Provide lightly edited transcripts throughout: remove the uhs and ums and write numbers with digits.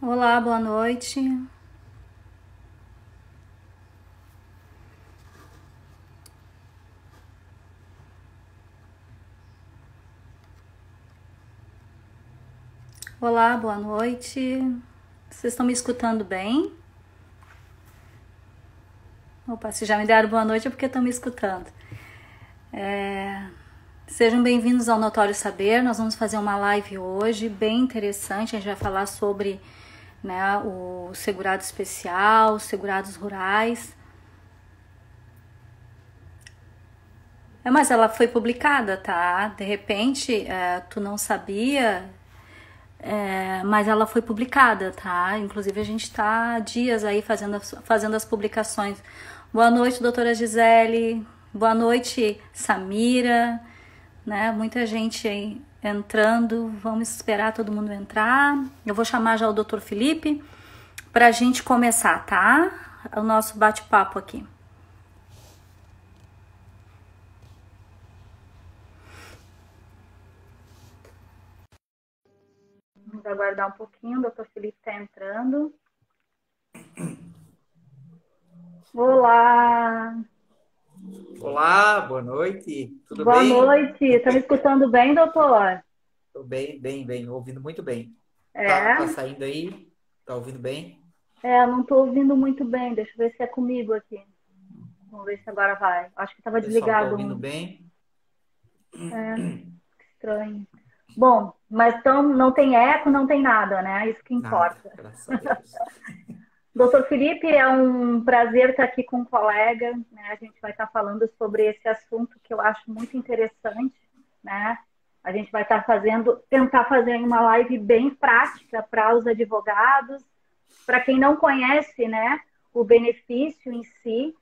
Olá, boa noite. Olá, boa noite. Vocês estão me escutando bem? Opa, se já me deram boa noite é porque estão me escutando. Sejam bem-vindos ao Notório Saber. Nós vamos fazer uma live hoje bem interessante. A gente vai falar sobre, né, o segurado especial, os segurados rurais. Mas ela foi publicada, tá? De repente, tu não sabia, mas ela foi publicada, tá? Inclusive a gente tá há dias aí fazendo as publicações. Boa noite, doutora Gisele. Boa noite, Samira. Né? Muita gente aí entrando. Vamos esperar todo mundo entrar. Eu vou chamar já o doutor Felipe pra gente começar, tá? O nosso bate-papo aqui. Vamos aguardar um pouquinho, o doutor Felipe está entrando. Olá! Olá, boa noite. Tudo Boa bem? noite! Está me escutando bem, doutor? Tô bem, ouvindo muito bem. Tá É? saindo aí? Tá ouvindo bem? Eu não estou ouvindo muito bem. Deixa eu ver se é comigo aqui. Vamos ver se agora vai. Acho que O estava pessoal tá desligado. ouvindo bem? É, estranho. Bom, mas então não tem eco, não tem nada, né? Isso que Nada, importa. graças a Deus. Doutor Felipe, é um prazer estar aqui com um colega, né? A gente vai estar falando sobre esse assunto que eu acho muito interessante, né? A gente vai estar tentar fazer uma live bem prática para os advogados, para quem não conhece, né, o benefício em si.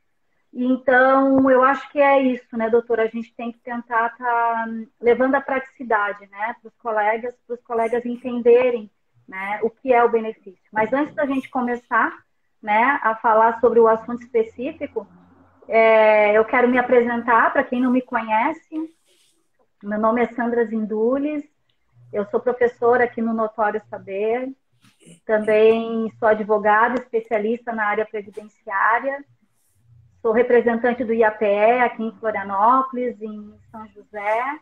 Então, eu acho que é isso, né, doutora? A gente tem que tentar estar levando a praticidade, né, para os colegas entenderem, né, o que é o benefício. Mas antes da gente começar, né, a falar sobre o assunto específico, eu quero me apresentar para quem não me conhece. Meu nome é Sandra Zindules, eu sou professora aqui no Notório Saber, também sou advogada, especialista na área previdenciária. Sou representante do IAPE aqui em Florianópolis, em São José.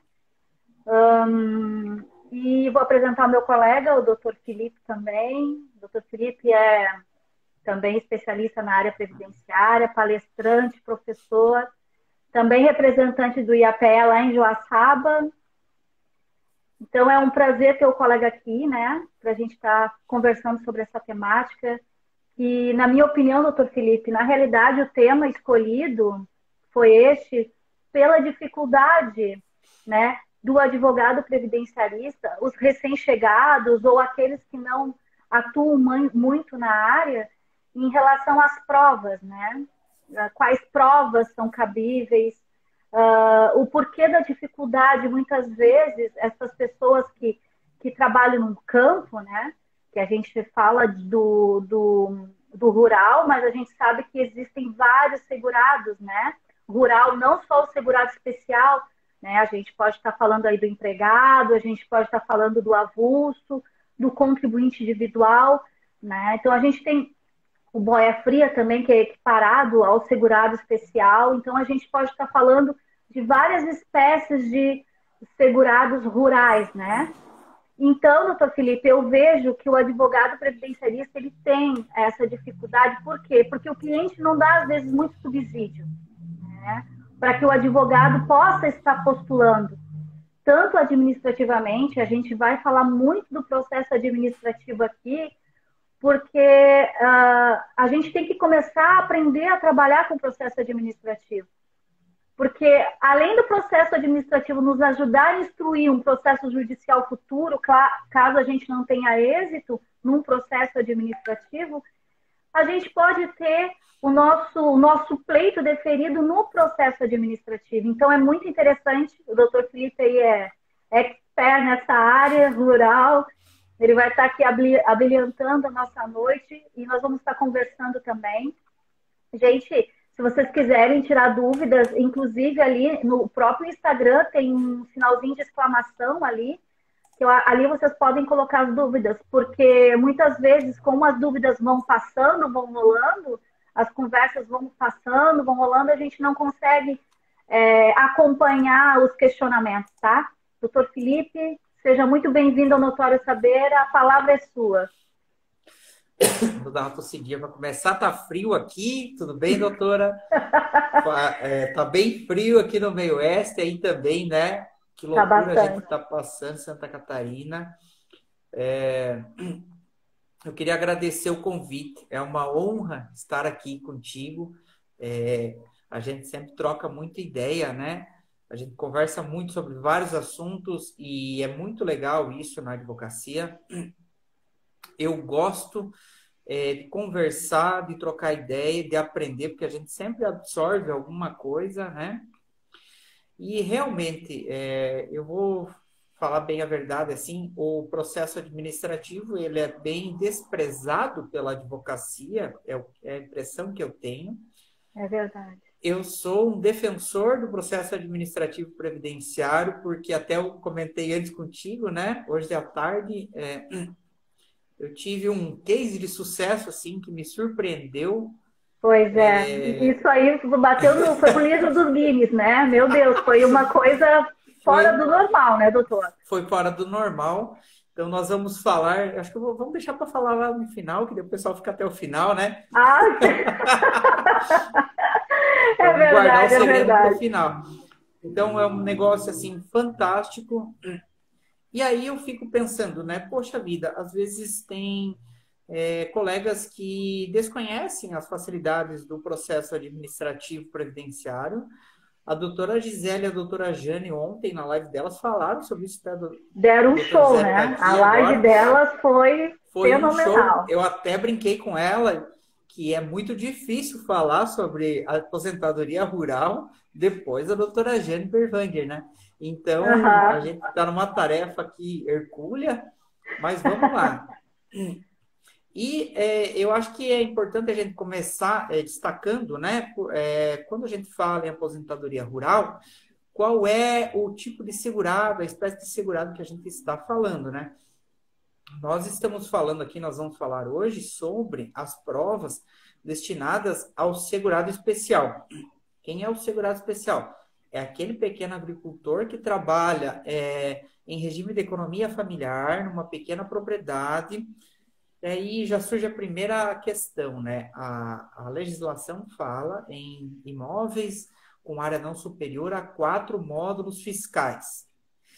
E vou apresentar o meu colega, o Dr. Felipe também. O Dr. Felipe é também especialista na área previdenciária, palestrante, professor, também representante do IAPE lá em Joaçaba. Então é um prazer ter o colega aqui, né, para a gente estar conversando sobre essa temática. E, na minha opinião, doutor Felipe, na realidade o tema escolhido foi este pela dificuldade, né, do advogado previdenciarista, os recém-chegados ou aqueles que não atuam muito na área, em relação às provas, né? Quais provas são cabíveis, o porquê da dificuldade, muitas vezes, essas pessoas que trabalham no campo, né? Que a gente fala do rural, mas a gente sabe que existem vários segurados, né? Rural, não só o segurado especial, né? A gente pode estar falando aí do empregado, a gente pode estar falando do avulso, do contribuinte individual, né? Então a gente tem o boia fria também, que é equiparado ao segurado especial. Então a gente pode estar falando de várias espécies de segurados rurais, né? Então, doutor Felipe, eu vejo que o advogado previdenciarista ele tem essa dificuldade. Por quê? Porque o cliente não dá, às vezes, muito subsídio, né? Para que o advogado possa estar postulando, tanto administrativamente, a gente vai falar muito do processo administrativo aqui, porque a gente tem que começar a aprender a trabalhar com o processo administrativo. Porque, além do processo administrativo nos ajudar a instruir um processo judicial futuro, caso a gente não tenha êxito num processo administrativo, a gente pode ter o nosso pleito deferido no processo administrativo. Então, é muito interessante. O doutor Felipe aí é expert nessa área rural. Ele vai estar aqui abrilhantando a nossa noite e nós vamos estar conversando também. Gente, se vocês quiserem tirar dúvidas, inclusive ali no próprio Instagram tem um sinalzinho de exclamação ali. ali vocês podem colocar as dúvidas, porque muitas vezes, como as dúvidas vão passando, vão rolando, as conversas vão passando, vão rolando, a gente não consegue acompanhar os questionamentos, tá? Doutor Felipe, seja muito bem-vindo ao Notório Saber, a palavra é sua. Vou dar uma tossidinha para começar. Tá frio aqui, tudo bem, doutora? Tá bem frio aqui no meio oeste, aí também, né? Que loucura a gente está passando em Santa Catarina. Eu queria agradecer o convite. É uma honra estar aqui contigo. A gente sempre troca muita ideia, né? A gente conversa muito sobre vários assuntos e é muito legal isso na advocacia. Eu gosto de conversar, de trocar ideia, de aprender, porque a gente sempre absorve alguma coisa, né? E realmente, eu vou falar bem a verdade, assim, o processo administrativo, ele é bem desprezado pela advocacia, é a impressão que eu tenho. É verdade. Eu sou um defensor do processo administrativo previdenciário, porque até eu comentei antes contigo, né? Hoje à tarde, eu tive um case de sucesso, assim, que me surpreendeu. Pois isso aí foi pro livro dos Guinness, né? Meu Deus, foi uma coisa fora do normal, né, doutor? Foi fora do normal. Então, nós vamos falar, acho que vamos deixar para falar lá no final, que daí o pessoal fica até o final, né? É verdade, guardar o segredo para o final. Então, é um negócio, assim, fantástico. E aí eu fico pensando, né? Poxa vida, às vezes tem colegas que desconhecem as facilidades do processo administrativo previdenciário. A doutora Gisele e a doutora Jane, ontem, na live delas, falaram sobre isso. Deram um show, né? A live delas foi fenomenal. Um show. Eu até brinquei com ela que é muito difícil falar sobre a aposentadoria rural depois da doutora Jane Berwanger, né? Então, a gente está numa tarefa aqui hercúlea, mas vamos lá. E eu acho que é importante a gente começar destacando, né? Quando a gente fala em aposentadoria rural, qual é o tipo de segurado, a espécie de segurado que a gente está falando, né? Nós estamos falando aqui, nós vamos falar hoje sobre as provas destinadas ao segurado especial. Quem é o segurado especial? É aquele pequeno agricultor que trabalha em regime de economia familiar, numa pequena propriedade. E aí já surge a primeira questão, né? A legislação fala em imóveis com área não superior a 4 módulos fiscais.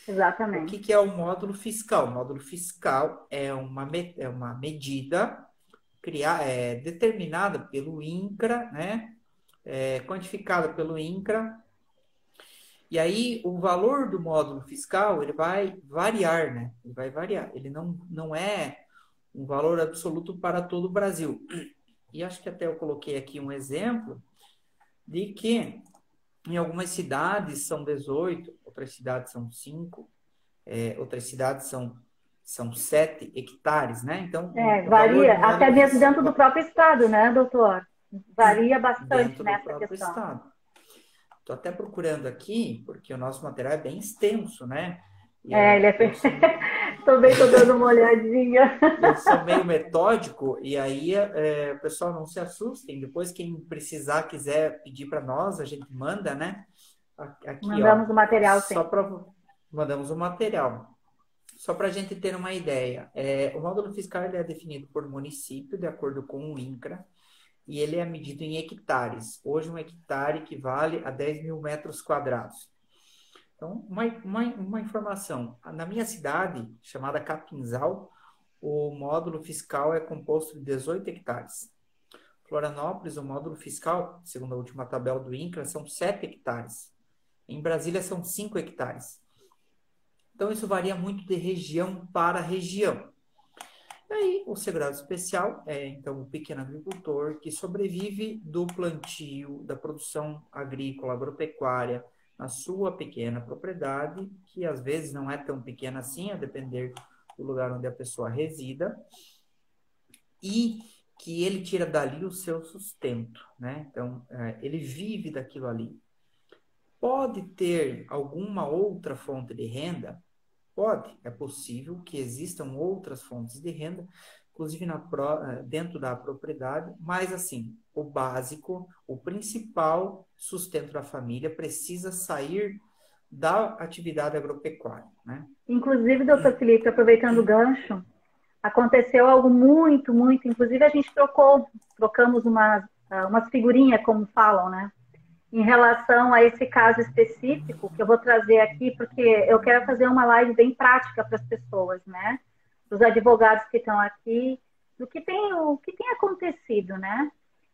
Exatamente. O que é o módulo fiscal? O módulo fiscal é uma medida determinada pelo INCRA, né? Quantificada pelo INCRA. E aí, o valor do módulo fiscal, ele vai variar, né? Ele vai variar. Ele não é um valor absoluto para todo o Brasil. E acho que até eu coloquei aqui um exemplo de que em algumas cidades são 18, outras cidades são 5, outras cidades são 7 hectares, né? Então, varia, até mesmo dentro do próprio estado, né, doutor? Varia bastante nessa questão. Estado. Estou até procurando aqui, porque o nosso material é bem extenso, né? Ele é também estou dando uma olhadinha. Eu sou meio metódico, e aí o pessoal não se assustem. Depois, quem precisar, quiser pedir para nós, a gente manda, né? Aqui, mandamos o material, sim. Mandamos o material. Só para a gente ter uma ideia. O módulo fiscal ele é definido por município, de acordo com o INCRA, e ele é medido em hectares. Hoje, um hectare equivale a 10 mil metros quadrados. Então, uma informação. Na minha cidade, chamada Capinzal, o módulo fiscal é composto de 18 hectares. Florianópolis, o módulo fiscal, segundo a última tabela do INCRA, são 7 hectares. Em Brasília, são 5 hectares. Então, isso varia muito de região para região. E aí, o segurado especial então, o pequeno agricultor que sobrevive do plantio, da produção agrícola, agropecuária, na sua pequena propriedade, que às vezes não é tão pequena assim, a depender do lugar onde a pessoa resida, e que ele tira dali o seu sustento, né? Então, ele vive daquilo ali. Pode ter alguma outra fonte de renda? Pode, é possível que existam outras fontes de renda, inclusive dentro da propriedade, mas assim, o básico, o principal sustento da família precisa sair da atividade agropecuária, né? Inclusive, doutor Felipe, aproveitando o gancho, aconteceu algo muito, muito. Inclusive, a gente trocamos umas figurinhas, como falam, né? Em relação a esse caso específico, que eu vou trazer aqui, porque eu quero fazer uma live bem prática para as pessoas, né? Os advogados que estão aqui, o que tem acontecido, né?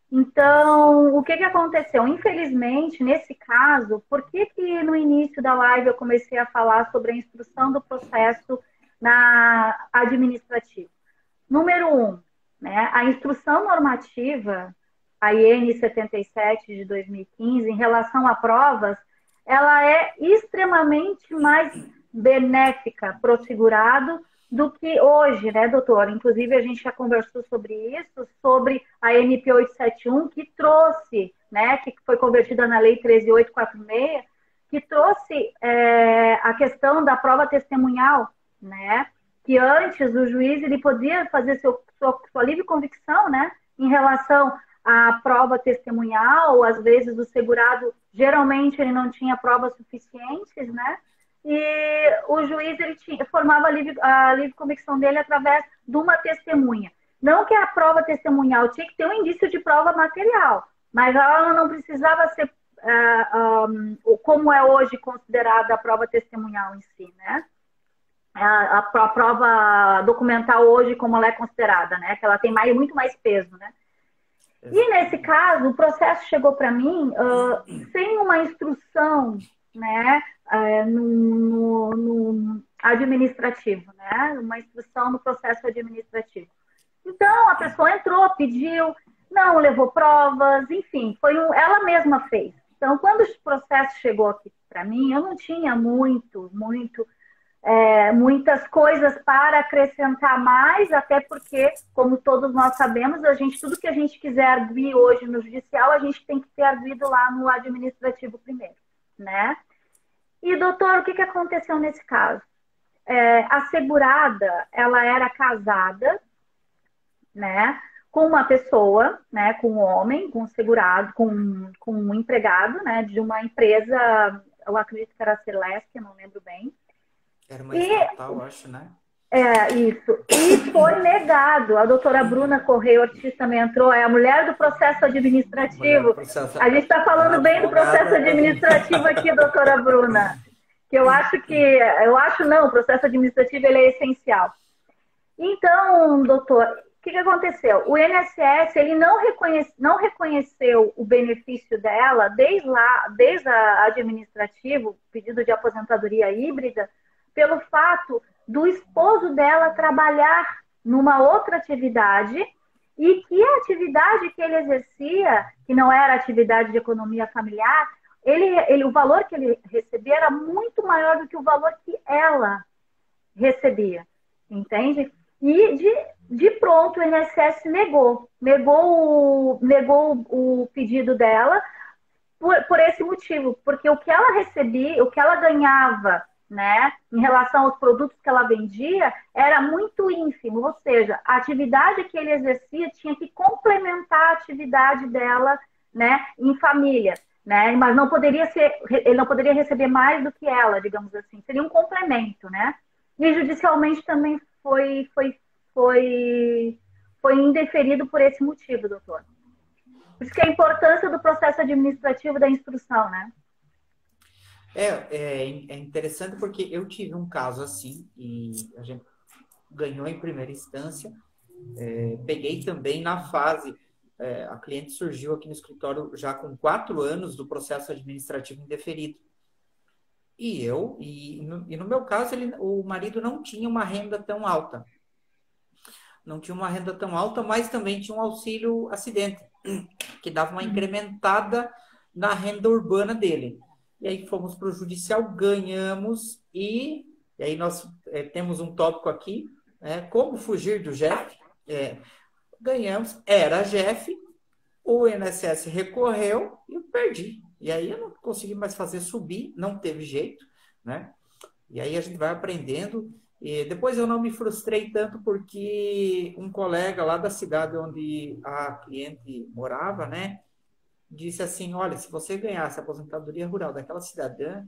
Então, o que aconteceu? Infelizmente, nesse caso, por que no início da live eu comecei a falar sobre a instrução do processo na administrativa? Número 1, né, a instrução normativa, a IN 77 de 2015, em relação a provas, ela é extremamente mais benéfica para o segurado do que hoje, né, doutor? Inclusive, a gente já conversou sobre isso, sobre a MP 871, que trouxe, né, que foi convertida na Lei 13.846, que trouxe a questão da prova testemunhal, né? Que antes o juiz ele podia fazer sua livre convicção, né, em relação à prova testemunhal, às vezes o segurado, geralmente ele não tinha provas suficientes, né, e o juiz ele formava a livre convicção dele através de uma testemunha. Não que a prova testemunhal tinha que ter um indício de prova material, mas ela não precisava ser como é hoje considerada a prova testemunhal em si, né? A prova documental hoje, como ela é considerada, né? Que ela tem muito mais peso, né? E nesse caso, o processo chegou para mim sem uma instrução, né? No administrativo, né? Uma instrução no processo administrativo. Então, a pessoa entrou, pediu, não levou provas, enfim, ela mesma fez. Então, quando o processo chegou aqui para mim, eu não tinha muitas coisas para acrescentar mais, até porque, como todos nós sabemos, tudo que a gente quiser arguir hoje no judicial, a gente tem que ter arguido lá no administrativo primeiro, né? E, doutor, o que aconteceu nesse caso? A segurada, ela era casada, né, com uma pessoa, né, com um homem, com um segurado, com um empregado, né, de uma empresa, eu acredito que era a Celeste, eu não lembro bem. Era uma estatal, acho, né? Isso. E foi negado. A doutora Bruna Correia Ortiz também entrou, é a mulher do processo administrativo. A gente está falando bem do processo administrativo aqui, doutora Bruna. Que eu acho não, o processo administrativo ele é essencial. Então, doutor, o que aconteceu? O INSS ele não reconheceu o benefício dela desde a administrativo, pedido de aposentadoria híbrida, pelo fato do esposo dela trabalhar numa outra atividade e que a atividade que ele exercia, que não era atividade de economia familiar, o valor que ele recebia era muito maior do que o valor que ela recebia, entende? E de pronto o INSS negou o pedido dela por esse motivo, porque o que ela recebia, o que ela ganhava, né, em relação aos produtos que ela vendia, era muito ínfimo, ou seja, a atividade que ele exercia tinha que complementar a atividade dela, né, em família, né, mas ele não poderia receber mais do que ela, digamos assim, seria um complemento, né, e judicialmente também foi indeferido por esse motivo, doutor. Por isso que a importância do processo administrativo da instrução, né? É interessante porque eu tive um caso assim e a gente ganhou em primeira instância. Peguei também na fase, a cliente surgiu aqui no escritório já com 4 anos do processo administrativo indeferido. E no meu caso, o marido não tinha uma renda tão alta. Não tinha uma renda tão alta, mas também tinha um auxílio acidente, que dava uma incrementada na renda urbana dele. E aí fomos para o judicial, ganhamos, e aí nós temos um tópico aqui, como fugir do GEF. Ganhamos, era GEF, o INSS recorreu e eu perdi. E aí eu não consegui mais fazer subir, não teve jeito, né? E aí a gente vai aprendendo. E depois eu não me frustrei tanto porque um colega lá da cidade onde a cliente morava, né, disse assim, olha, se você ganhasse a aposentadoria rural daquela cidadã,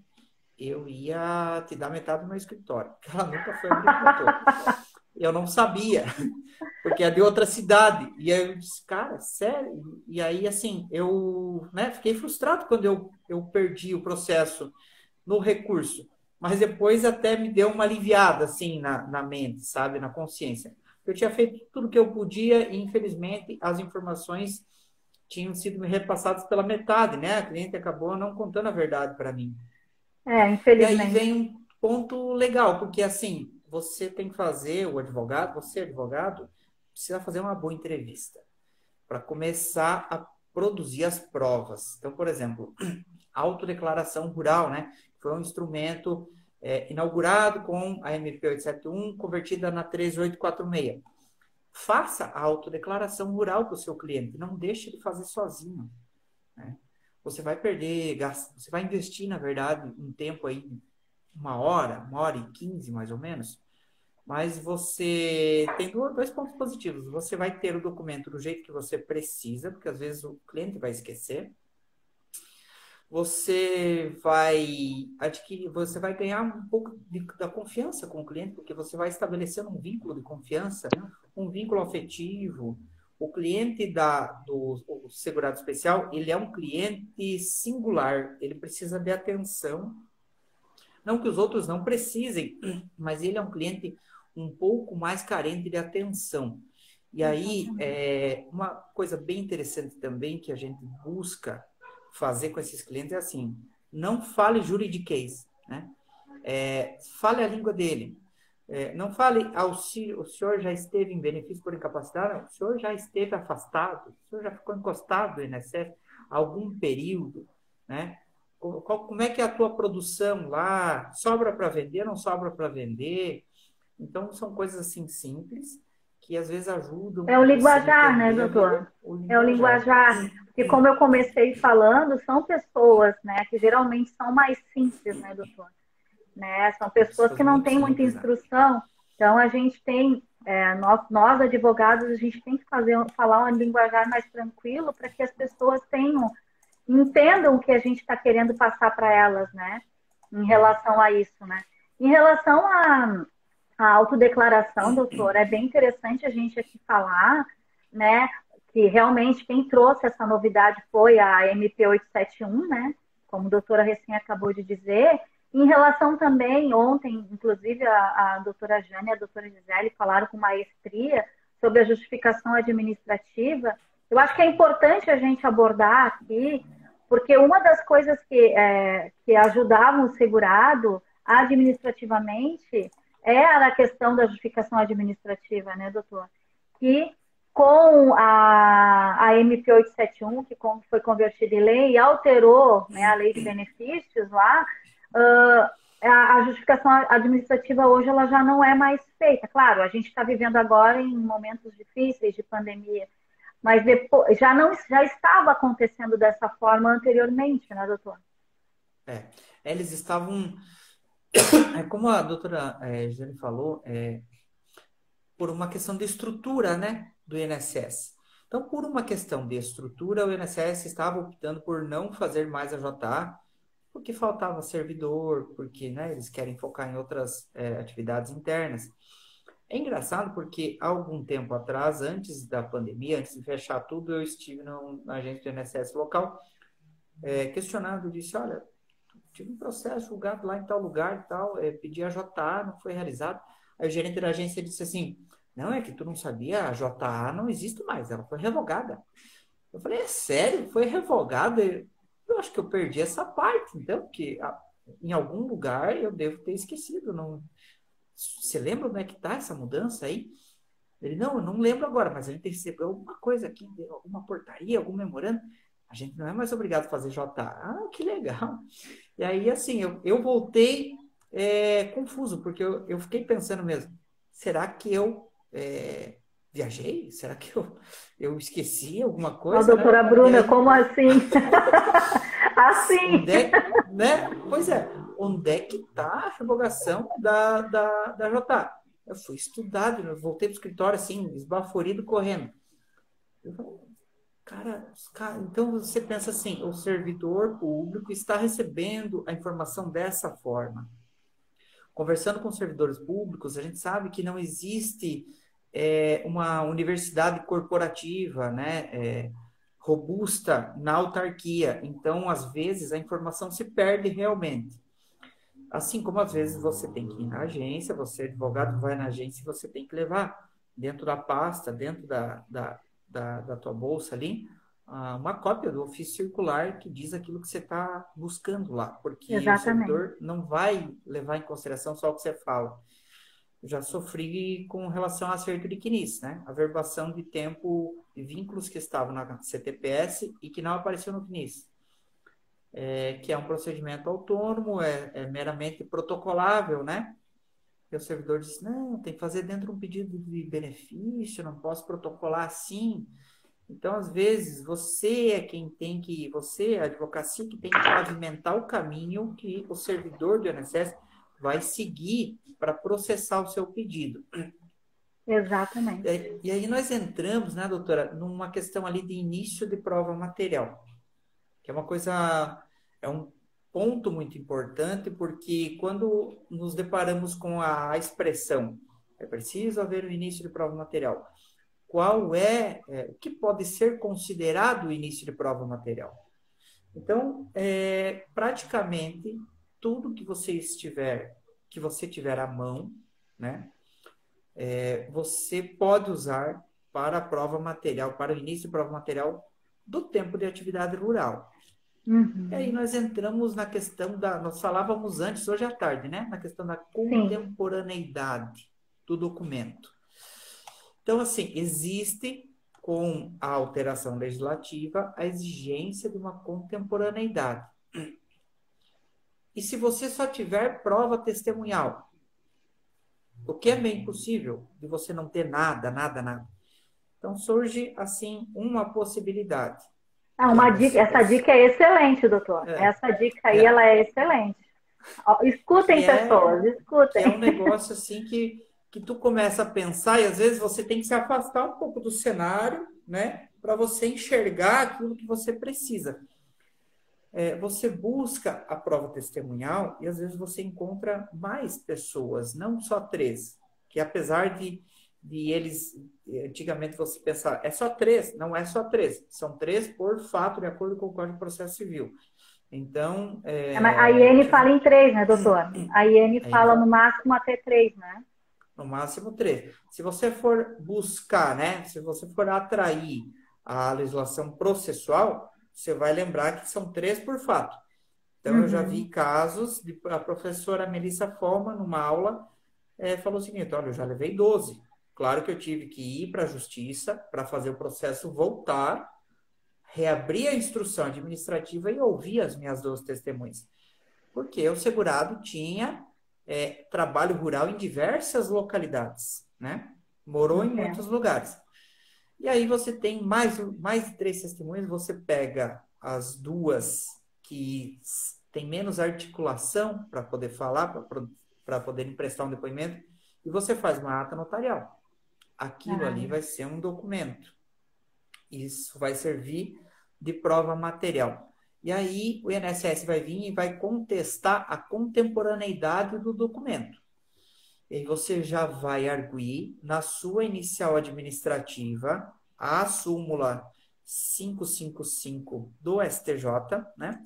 eu ia te dar metade do meu escritório. Porque ela nunca foi agricultora. Eu não sabia, porque é de outra cidade. E aí eu disse, cara, sério? E aí, assim, eu, né, fiquei frustrado quando eu perdi o processo no recurso. Mas depois até me deu uma aliviada, assim, na mente, sabe? Na consciência. Eu tinha feito tudo que eu podia e, infelizmente, as informações tinham sido me repassadas pela metade, né? A cliente acabou não contando a verdade para mim. E aí Infelizmente. vem um ponto legal, porque assim, você tem que fazer, o advogado, você advogado, precisa fazer uma boa entrevista para começar a produzir as provas. Então, por exemplo, a autodeclaração rural, né? Foi um instrumento inaugurado com a MP 871, convertida na 13846. Faça a autodeclaração rural para o seu cliente, não deixe ele fazer sozinho, né? Você vai perder, você vai investir, na verdade, um tempo aí, 1 hora e 15, mais ou menos, mas você tem dois pontos positivos. Você vai ter o documento do jeito que você precisa, porque às vezes o cliente vai esquecer. Você vai adquirir, você vai ganhar um pouco da confiança com o cliente, porque você vai estabelecendo um vínculo de confiança, um vínculo afetivo. O cliente do segurado especial, ele é um cliente singular, ele precisa de atenção. Não que os outros não precisem, mas ele é um cliente um pouco mais carente de atenção. E aí, uma coisa bem interessante também que a gente busca fazer com esses clientes é assim, não fale juridiquês, né? Fale a língua dele. Não fale, o senhor já esteve em benefício por incapacidade, não, o senhor já esteve afastado, o senhor já ficou encostado do INSS há algum período, né? Como é que é a tua produção lá? Sobra para vender, não sobra para vender? Então, são coisas assim simples que às vezes ajudam É o você linguajar, né, entender doutor? o É o linguajar. linguajar. Porque como eu comecei falando, são pessoas, né, que geralmente são mais simples, né, doutor? Né? São pessoas Pessoas que não muito têm muita simples, né? instrução. Então, a gente tem, nós advogados, a gente tem que falar um linguajar mais tranquilo para que as pessoas entendam o que a gente está querendo passar para elas, né? Em relação a isso, né? Em relação à autodeclaração, doutor, é bem interessante a gente aqui falar, né? Que realmente quem trouxe essa novidade foi a MP 871, né? Como a doutora recém acabou de dizer. Em relação também, ontem, inclusive, a doutora Jane e a doutora Gisele falaram com maestria sobre a justificação administrativa. Eu acho que é importante a gente abordar aqui, porque uma das coisas que ajudavam o segurado administrativamente a questão da justificação administrativa, né, doutor? Que com a MP 871, que foi convertida em lei e alterou, né, a lei de benefícios lá, a justificação administrativa hoje ela já não é mais feita. Claro, a gente está vivendo agora em momentos difíceis de pandemia, mas depois, já estava acontecendo dessa forma anteriormente, né, doutor? Eles estavam, como a doutora Gisele falou, por uma questão de estrutura, né, do INSS. Então, por uma questão de estrutura, o INSS estava optando por não fazer mais a JA, porque faltava servidor, porque, né, eles querem focar em outras atividades internas. É engraçado porque há algum tempo atrás, antes da pandemia, antes de fechar tudo, eu estive na agência do INSS local, questionando, disse, olha, tive um processo julgado lá em tal lugar e tal, pedi a JA, não foi realizado. Aí o gerente da agência disse assim, não, é que tu não sabia, a JA não existe mais, ela foi revogada. Eu falei, é sério? Foi revogada? Eu acho que eu perdi essa parte, então, porque em algum lugar eu devo ter esquecido. Não... Você lembra como é que está essa mudança aí? Ele, não, eu não lembro agora, mas a gente recebeu alguma coisa aqui, alguma portaria, algum memorando. A gente não é mais obrigado a fazer JA. Ah, que legal. E aí, assim, eu voltei confuso, porque eu fiquei pensando mesmo, será que eu viajei? Será que eu esqueci alguma Ó, coisa, né? doutora E Bruna, aí, como assim? Assim! onde é, né? Pois é. onde é que está a revogação da JA. Eu fui estudado, eu voltei para o escritório assim, esbaforido, correndo. Eu falei, então você pensa assim, o servidor público está recebendo a informação dessa forma. Conversando com servidores públicos, a gente sabe que não existe uma universidade corporativa, né, robusta na autarquia. Então, às vezes, a informação se perde realmente. Assim como, às vezes, você tem que ir na agência, você, advogado, vai na agência e você tem que levar dentro da pasta, dentro da tua bolsa ali, uma cópia do ofício circular que diz aquilo que você está buscando lá, porque o Exatamente. servidor não vai levar em consideração só o que você fala. Eu já sofri com relação a acerto de CNIS, né? Averbação de tempo e vínculos que estavam na CTPS e que não apareceu no CNIS. Que é um procedimento autônomo, é meramente protocolável, né? E o servidor diz, não, tem que fazer dentro de um pedido de benefício, não posso protocolar assim. Então, às vezes, você, a advocacia, que tem que pavimentar o caminho que o servidor do INSS vai seguir para processar o seu pedido. Exatamente. E aí nós entramos, né, doutora, numa questão ali de início de prova material, que é uma coisa, é um ponto muito importante, porque quando nos deparamos com a expressão, é preciso haver o início de prova material, qual o que pode ser considerado o início de prova material? Então, praticamente tudo que você tiver à mão, né, você pode usar para a prova material, para o início de prova material do tempo de atividade rural. Uhum. E aí nós entramos na questão nós falávamos antes, hoje à tarde, né, na questão da contemporaneidade do documento. Então, assim, existe, com a alteração legislativa, a exigência de uma contemporaneidade. E se você só tiver prova testemunhal, o que é bem possível de você não ter nada. Então, surge, assim, uma possibilidade. Essa dica é excelente, doutor. Essa dica aí, ela é excelente. Escutem, pessoas, escutem. Que é um negócio, assim, que tu começa a pensar e, às vezes, você tem que se afastar um pouco do cenário, né, para você enxergar aquilo que você precisa. Você busca a prova testemunhal e, às vezes, você encontra mais pessoas, não só 3, que apesar de eles, antigamente você pensar, é só 3, não é só 3, são 3 por fato, de acordo com o Código de Processo Civil. Então... A IN fala em 3, né, doutor? A IN fala no máximo até 3, né? No máximo 3. Se você for buscar, né, se você for atrair a legislação processual, você vai lembrar que são 3 por fato. Então, eu já vi casos de a professora Melissa Forma, numa aula, falou o seguinte, olha, eu já levei 12. Claro que eu tive que ir para a justiça para fazer o processo voltar, reabrir a instrução administrativa e ouvir as minhas 12 testemunhas. Porque o segurado tinha trabalho rural em diversas localidades, né? Morou em muitos lugares. E aí você tem mais de 3 testemunhas, você pega as 2 que tem menos articulação para poder falar, para poder prestar um depoimento, e você faz uma ata notarial. Aquilo ali vai ser um documento. Isso vai servir de prova material. E aí o INSS vai vir e vai contestar a contemporaneidade do documento. E aí você já vai arguir na sua inicial administrativa a súmula 555 do STJ, né?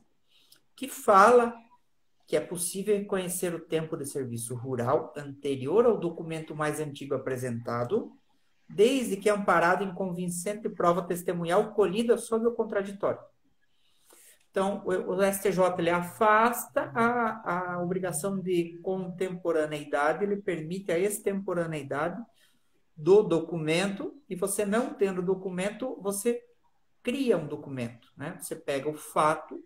Que fala que é possível reconhecer o tempo de serviço rural anterior ao documento mais antigo apresentado, desde que amparado em convincente prova testemunhal colhida sob o contraditório. Então, o STJ ele afasta a obrigação de contemporaneidade, ele permite a extemporaneidade do documento, e você não tendo documento, você cria um documento, né? Você pega o fato,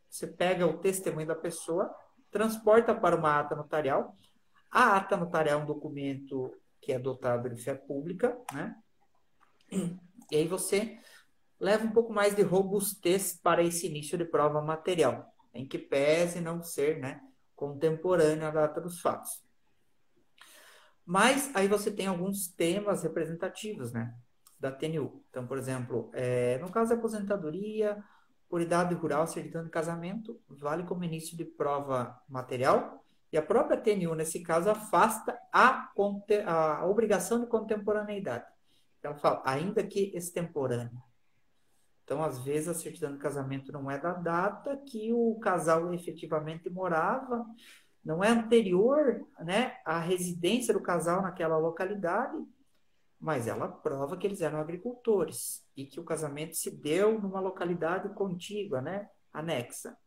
você pega o testemunho da pessoa, transporta para uma ata notarial. A ata notarial é um documento que é dotado de fé pública, né? E aí você leva um pouco mais de robustez para esse início de prova material, em que pese não ser, né, contemporânea à data dos fatos. Mas aí você tem alguns temas representativos, né, da TNU. Então, por exemplo, no caso da aposentadoria por idade rural, certidão de casamento, vale como início de prova material, e a própria TNU, nesse caso, afasta a obrigação de contemporaneidade. Então, fala, ainda que extemporânea. Então, às vezes, a certidão de casamento não é da data que o casal efetivamente morava, não é anterior, né, à residência do casal naquela localidade, mas ela prova que eles eram agricultores e que o casamento se deu numa localidade contígua, né, anexa.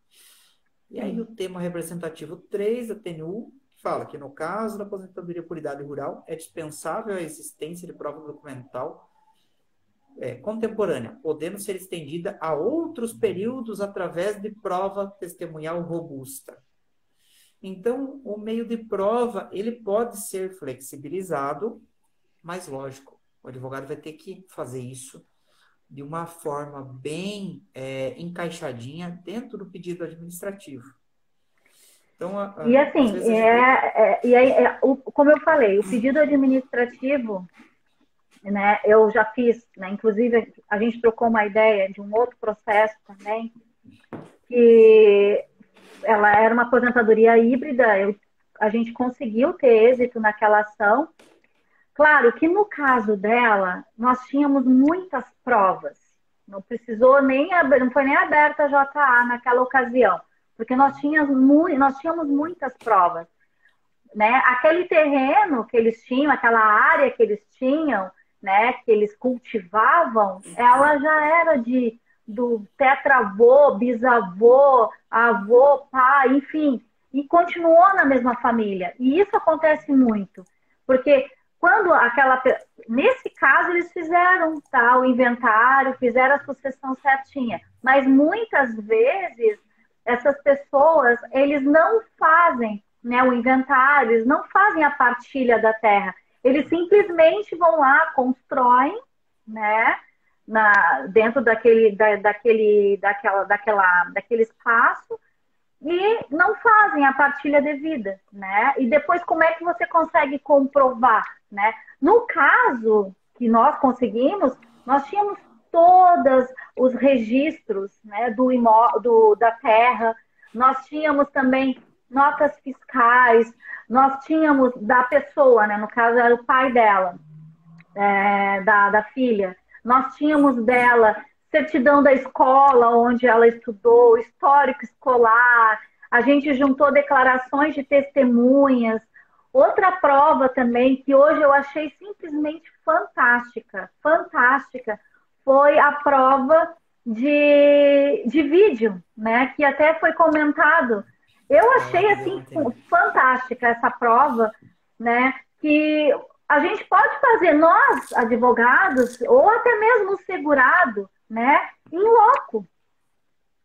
E aí o tema representativo 3 da TNU fala que no caso da aposentadoria por idade rural é dispensável a existência de prova documental contemporânea, podendo ser estendida a outros períodos através de prova testemunhal robusta. Então, o meio de prova, ele pode ser flexibilizado, mas lógico, o advogado vai ter que fazer isso de uma forma bem encaixadinha dentro do pedido administrativo. Então, E assim, como eu falei, o pedido administrativo, né, eu já fiz, né, inclusive a gente trocou uma ideia de um outro processo também, que ela era uma aposentadoria híbrida, a gente conseguiu ter êxito naquela ação. Claro que no caso dela, nós tínhamos muitas provas, não foi nem aberta a JA naquela ocasião, porque nós tínhamos muitas provas, né? Aquele terreno que eles tinham, aquela área que eles tinham, né, que eles cultivavam, ela já era do tetravô, bisavô, avô, pai, enfim, e continuou na mesma família. E isso acontece muito, porque nesse caso eles fizeram o inventário, fizeram a sucessão certinha, mas muitas vezes essas pessoas, eles não fazem, né, o inventário, eles não fazem a partilha da terra. Eles simplesmente vão lá, constroem, né, dentro daquele espaço e não fazem a partilha devida, né? E depois, como é que você consegue comprovar, né? No caso que nós conseguimos, nós tínhamos todos os registros, né, da terra, nós tínhamos também notas fiscais, nós tínhamos da pessoa, né, no caso era o pai dela, da filha, nós tínhamos dela certidão da escola onde ela estudou, histórico escolar, a gente juntou declarações de testemunhas. Outra prova também, que hoje eu achei simplesmente fantástica, foi a prova de vídeo, né, que até foi comentado. Eu achei, assim, fantástica essa prova, né, que a gente pode fazer, nós, advogados, ou até mesmo o segurado, né, em loco.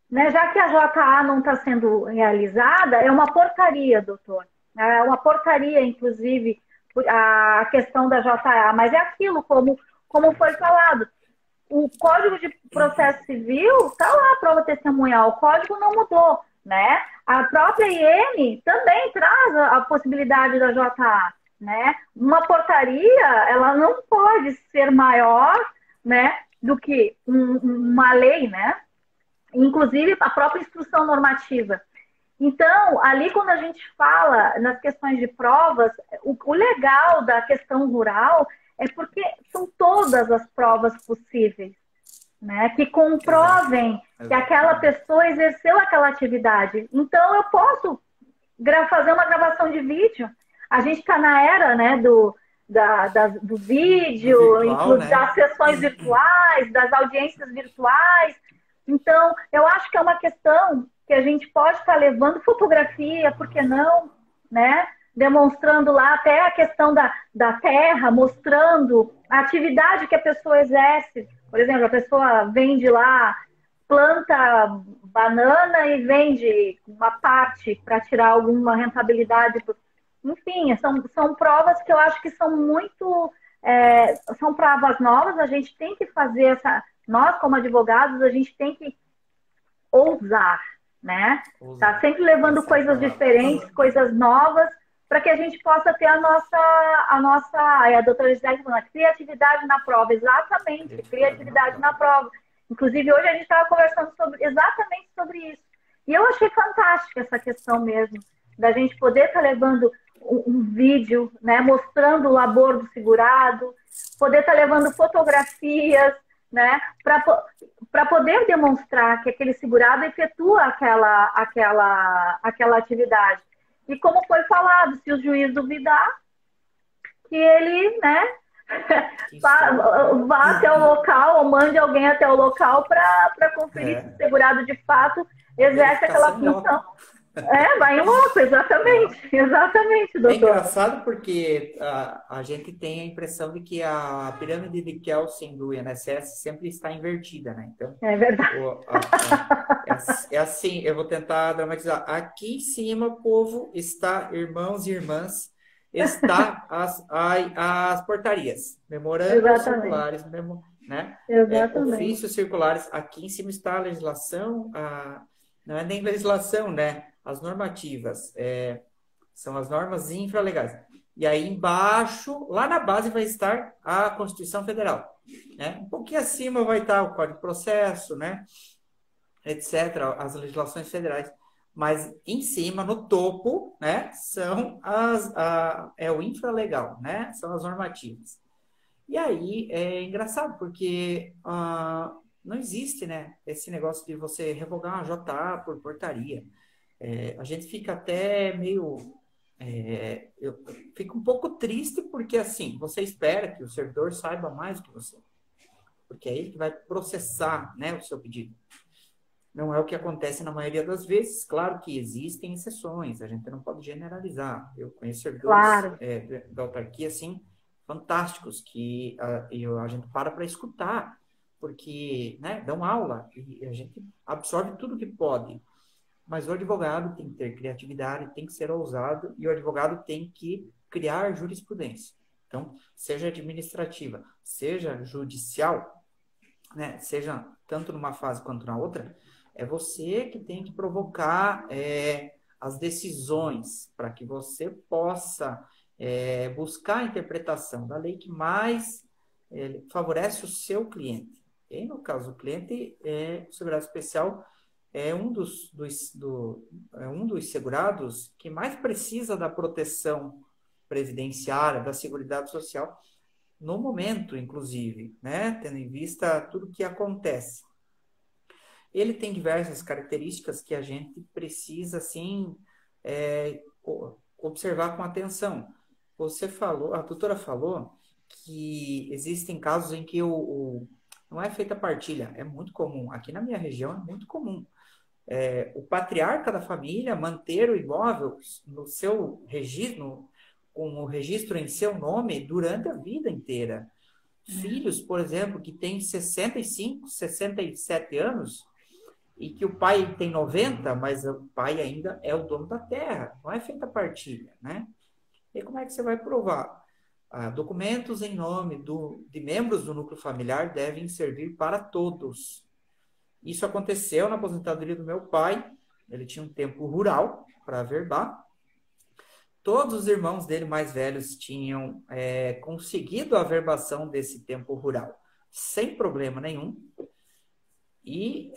Né? Já que a JA não está sendo realizada, é uma portaria, doutor. É uma portaria, inclusive, a questão da JA, mas é aquilo, como foi falado. O Código de Processo Civil está lá, a prova testemunhal, o código não mudou, né? A própria IN também traz a possibilidade da JA, né? Uma portaria, ela não pode ser maior, né, do que uma lei, né? Inclusive a própria instrução normativa. Então, ali quando a gente fala nas questões de provas, o legal da questão rural é porque são todas as provas possíveis, né, que comprovem que aquela pessoa exerceu aquela atividade. Então, eu posso fazer uma gravação de vídeo. A gente está na era, né, do vídeo, virtual, né? Das sessões virtuais, das audiências virtuais. Então, eu acho que é uma questão que a gente pode estar levando fotografia, por que não, né? Demonstrando lá até a questão da terra, mostrando a atividade que a pessoa exerce. Por exemplo, a pessoa vende lá, planta banana e vende uma parte para tirar alguma rentabilidade. Enfim, são provas que eu acho que são muito... são provas novas, a gente tem que fazer essa... Nós, como advogados, a gente tem que ousar, né? Usa. Tá sempre levando Essa é a coisas palavra. diferentes, coisas novas, para que a gente possa ter a doutora Gisele falando, a criatividade na prova, exatamente, Criatividade na criatividade na prova. prova. Inclusive, hoje a gente estava conversando exatamente sobre isso. E eu achei fantástica essa questão mesmo, da gente poder estar levando um vídeo, né, mostrando o labor do segurado, poder estar levando fotografias, né, para poder demonstrar que aquele segurado efetua aquela atividade. E como foi falado, se o juiz duvidar, que ele, né, Que instrua. vá até o local ou mande alguém até o local para conferir se o É. segurado de fato exerce aquela Verificação função. logo. Vai em loco, Aham. exatamente, exatamente, É doutora. engraçado porque a gente tem a impressão de que a pirâmide de Kelsen do INSS sempre está invertida, né? Então, É verdade. é assim, eu vou tentar dramatizar. Aqui em cima, povo, está, irmãos e irmãs, está as portarias, memorandos Exatamente, circulares, né? exatamente. Ofícios circulares. Aqui em cima está a legislação, não é nem legislação, né? As normativas. São as normas infralegais. E aí embaixo, lá na base, vai estar a Constituição Federal. Né? Um pouquinho acima vai estar o Código de Processo, né? Etc., as legislações federais. Mas em cima, no topo, né, são é o infralegal, né? São as normativas. E aí é engraçado, porque não existe, né, esse negócio de você revogar uma JA por portaria. A gente fica até meio. Eu fico um pouco triste porque, assim, você espera que o servidor saiba mais do que você, porque é ele que vai processar, né, o seu pedido. Não é o que acontece na maioria das vezes. Claro que existem exceções, a gente não pode generalizar. Eu conheço servidores Claro, da autarquia, assim, fantásticos, que a gente para escutar, porque, né, dão aula e a gente absorve tudo que pode. Mas o advogado tem que ter criatividade, tem que ser ousado e o advogado tem que criar jurisprudência. Então, seja administrativa, seja judicial, né, seja tanto numa fase quanto na outra, é você que tem que provocar as decisões para que você possa buscar a interpretação da lei que mais favorece o seu cliente. E no caso do cliente, o segurado especial é um dos segurados que mais precisa da proteção previdenciária, da Seguridade Social, no momento, inclusive, né? Tendo em vista tudo que acontece. Ele tem diversas características que a gente precisa, assim, observar com atenção. Você falou, a doutora falou que existem casos em que não é feita partilha, é muito comum. Aqui na minha região é muito comum o patriarca da família manter o imóvel no seu registro, com o registro em seu nome durante a vida inteira. Filhos, por exemplo, que têm 65, 67 anos e que o pai tem 90, mas o pai ainda é o dono da terra. Não é feita partilha, né? E como é que você vai provar? Documentos em nome de membros do núcleo familiar devem servir para todos. Isso aconteceu na aposentadoria do meu pai. Ele tinha um tempo rural para averbar. Todos os irmãos dele mais velhos tinham conseguido a averbação desse tempo rural, sem problema nenhum. E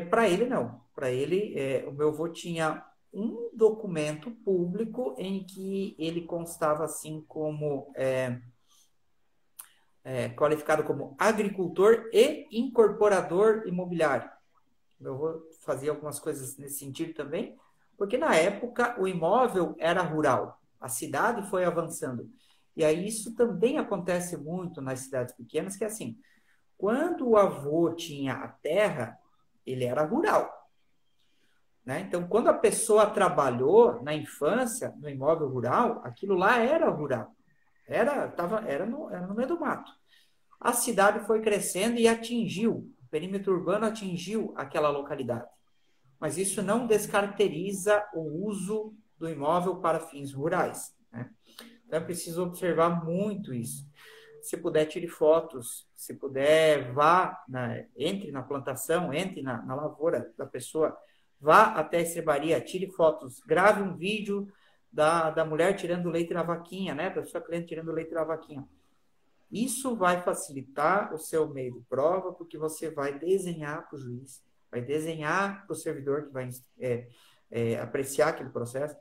para ele, não. Para ele, o meu avô tinha um documento público em que ele constava assim como qualificado como agricultor e incorporador imobiliário. Eu vou fazer algumas coisas nesse sentido também, porque na época o imóvel era rural, a cidade foi avançando. E aí isso também acontece muito nas cidades pequenas, que é assim, quando o avô tinha a terra, ele era rural. Né? Então, quando a pessoa trabalhou na infância, no imóvel rural, aquilo lá era rural. Era no meio do mato. A cidade foi crescendo e atingiu, o perímetro urbano atingiu aquela localidade. Mas isso não descaracteriza o uso do imóvel para fins rurais. Né? Então é preciso observar muito isso. Se puder, tire fotos. Se puder, entre na plantação, entre na lavoura da pessoa. vá até a estrebaria, tire fotos, grave um vídeo da mulher tirando leite da vaquinha, né? Da sua cliente tirando leite da vaquinha. Isso vai facilitar o seu meio de prova, porque você vai desenhar para o juiz, vai desenhar para o servidor que vai apreciar aquele processo,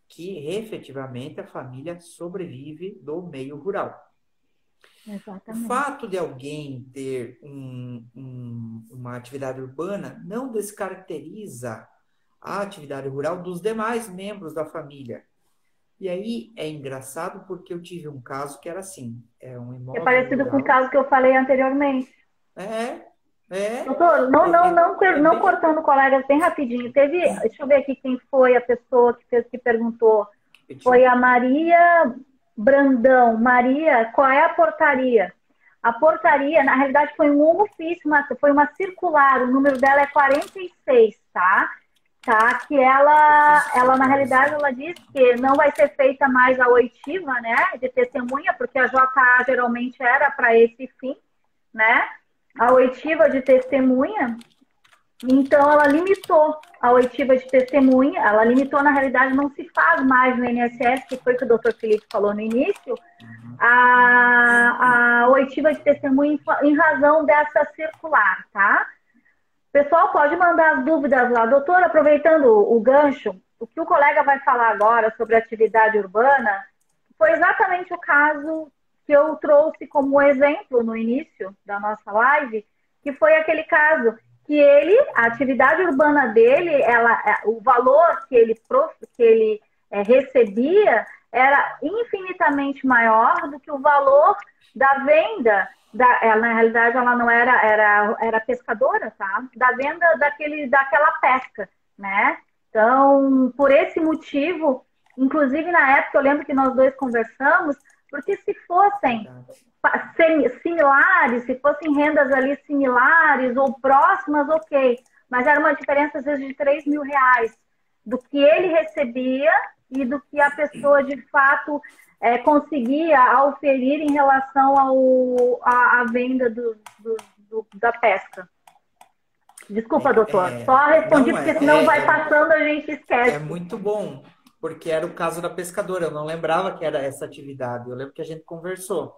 que efetivamente a família sobrevive do meio rural. Exatamente. O fato de alguém ter uma atividade urbana não descaracteriza a atividade rural dos demais membros da família. E aí é engraçado porque eu tive um caso que era assim, um É imóvel parecido com o rural. caso que eu falei anteriormente. É, é, Doutor, não bem cortando colegas bem rapidinho. Deixa eu ver aqui quem foi a pessoa que perguntou. Foi repetitivo. a Maria Brandão. Maria, qual é a portaria? A portaria, na realidade, foi um ofício, foi uma circular, o número dela é 46, tá? Tá? Que ela, na realidade, ela diz que não vai ser feita mais a oitiva, né, de testemunha, porque a JA geralmente era para esse fim, né? A oitiva de testemunha. Então, ela limitou a oitiva de testemunha, ela limitou, na realidade, não se faz mais no INSS, que foi o que o doutor Felipe falou no início, a oitiva de testemunha em razão dessa circular, tá? O pessoal pode mandar as dúvidas lá. Doutor, aproveitando o gancho, o que o colega vai falar agora sobre atividade urbana foi exatamente o caso que eu trouxe como exemplo no início da nossa live, que foi aquele caso que a atividade urbana dele, o valor que ele recebia era infinitamente maior do que o valor da venda. Na realidade, ela não era pescadora, tá? Da venda daquela pesca, né? Então, por esse motivo, inclusive na época eu lembro que nós dois conversamos, porque se fossem similares, se fossem rendas ali similares ou próximas, ok. Mas era uma diferença, às vezes, de 3 mil reais do que ele recebia e do que a pessoa, de fato, conseguia auferir em relação à venda da pesca. Desculpa, doutor. Só respondi porque senão vai passando, a gente esquece. É muito bom, porque era o caso da pescadora. Eu não lembrava que era essa atividade. Eu lembro que a gente conversou.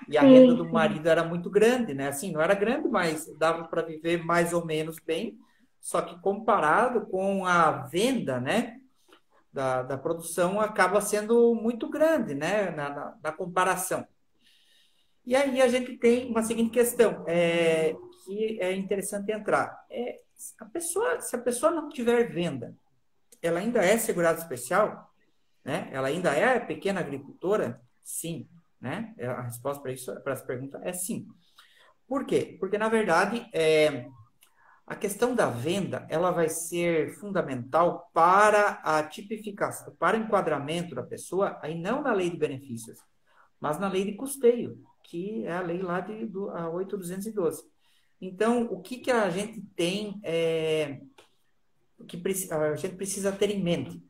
E a renda do marido era muito grande, né? Assim, não era grande, mas dava para viver mais ou menos bem. Só que comparado com a venda, né? Da produção, acaba sendo muito grande, né? Na comparação. E aí a gente tem uma seguinte questão, que é interessante entrar. Se a pessoa não tiver venda, ela ainda é segurada especial, né? Ela ainda é pequena agricultora? Sim, né? A resposta para essa pergunta é sim. Por quê? Porque, na verdade, a questão da venda, ela vai ser fundamental para a tipificação, para o enquadramento da pessoa, aí não na lei de benefícios, mas na lei de custeio, que é a lei lá a 8.212. Então, o que a gente tem, a gente precisa ter em mente,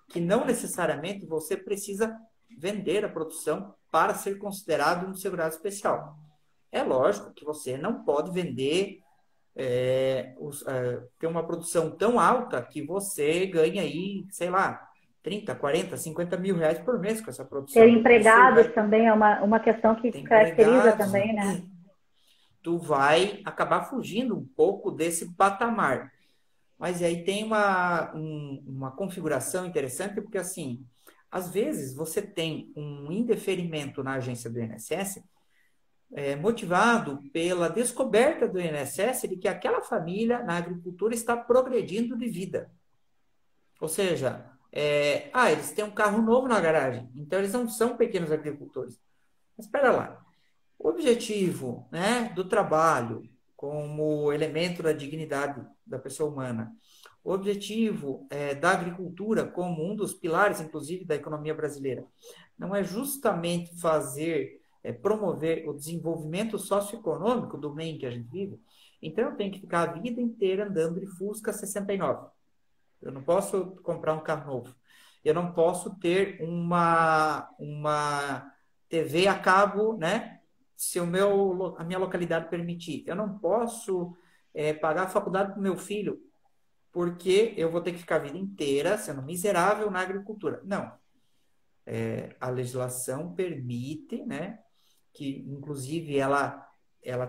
que não necessariamente você precisa vender a produção para ser considerado um segurado especial. É lógico que você não pode vender, ter uma produção tão alta que você ganha aí, sei lá, 30, 40, 50 mil reais por mês com essa produção. Ter empregados também é uma questão que caracteriza também, né? Tu vai acabar fugindo um pouco desse patamar. Mas aí tem uma configuração interessante, porque assim, às vezes você tem um indeferimento na agência do INSS motivado pela descoberta do INSS de que aquela família na agricultura está progredindo de vida. Ou seja, eles têm um carro novo na garagem, então eles não são pequenos agricultores. Mas espera lá, o objetivo, né, do trabalho como elemento da dignidade da pessoa humana, o objetivo da agricultura como um dos pilares, inclusive, da economia brasileira, não é justamente promover o desenvolvimento socioeconômico do meio em que a gente vive? Então, eu tenho que ficar a vida inteira andando de Fusca 69. Eu não posso comprar um carro novo. Eu não posso ter uma TV a cabo, né? Se a minha localidade permitir. Eu não posso pagar a faculdade para o meu filho. porque eu vou ter que ficar a vida inteira sendo miserável na agricultura. Não. A legislação permite, né, que, inclusive, ela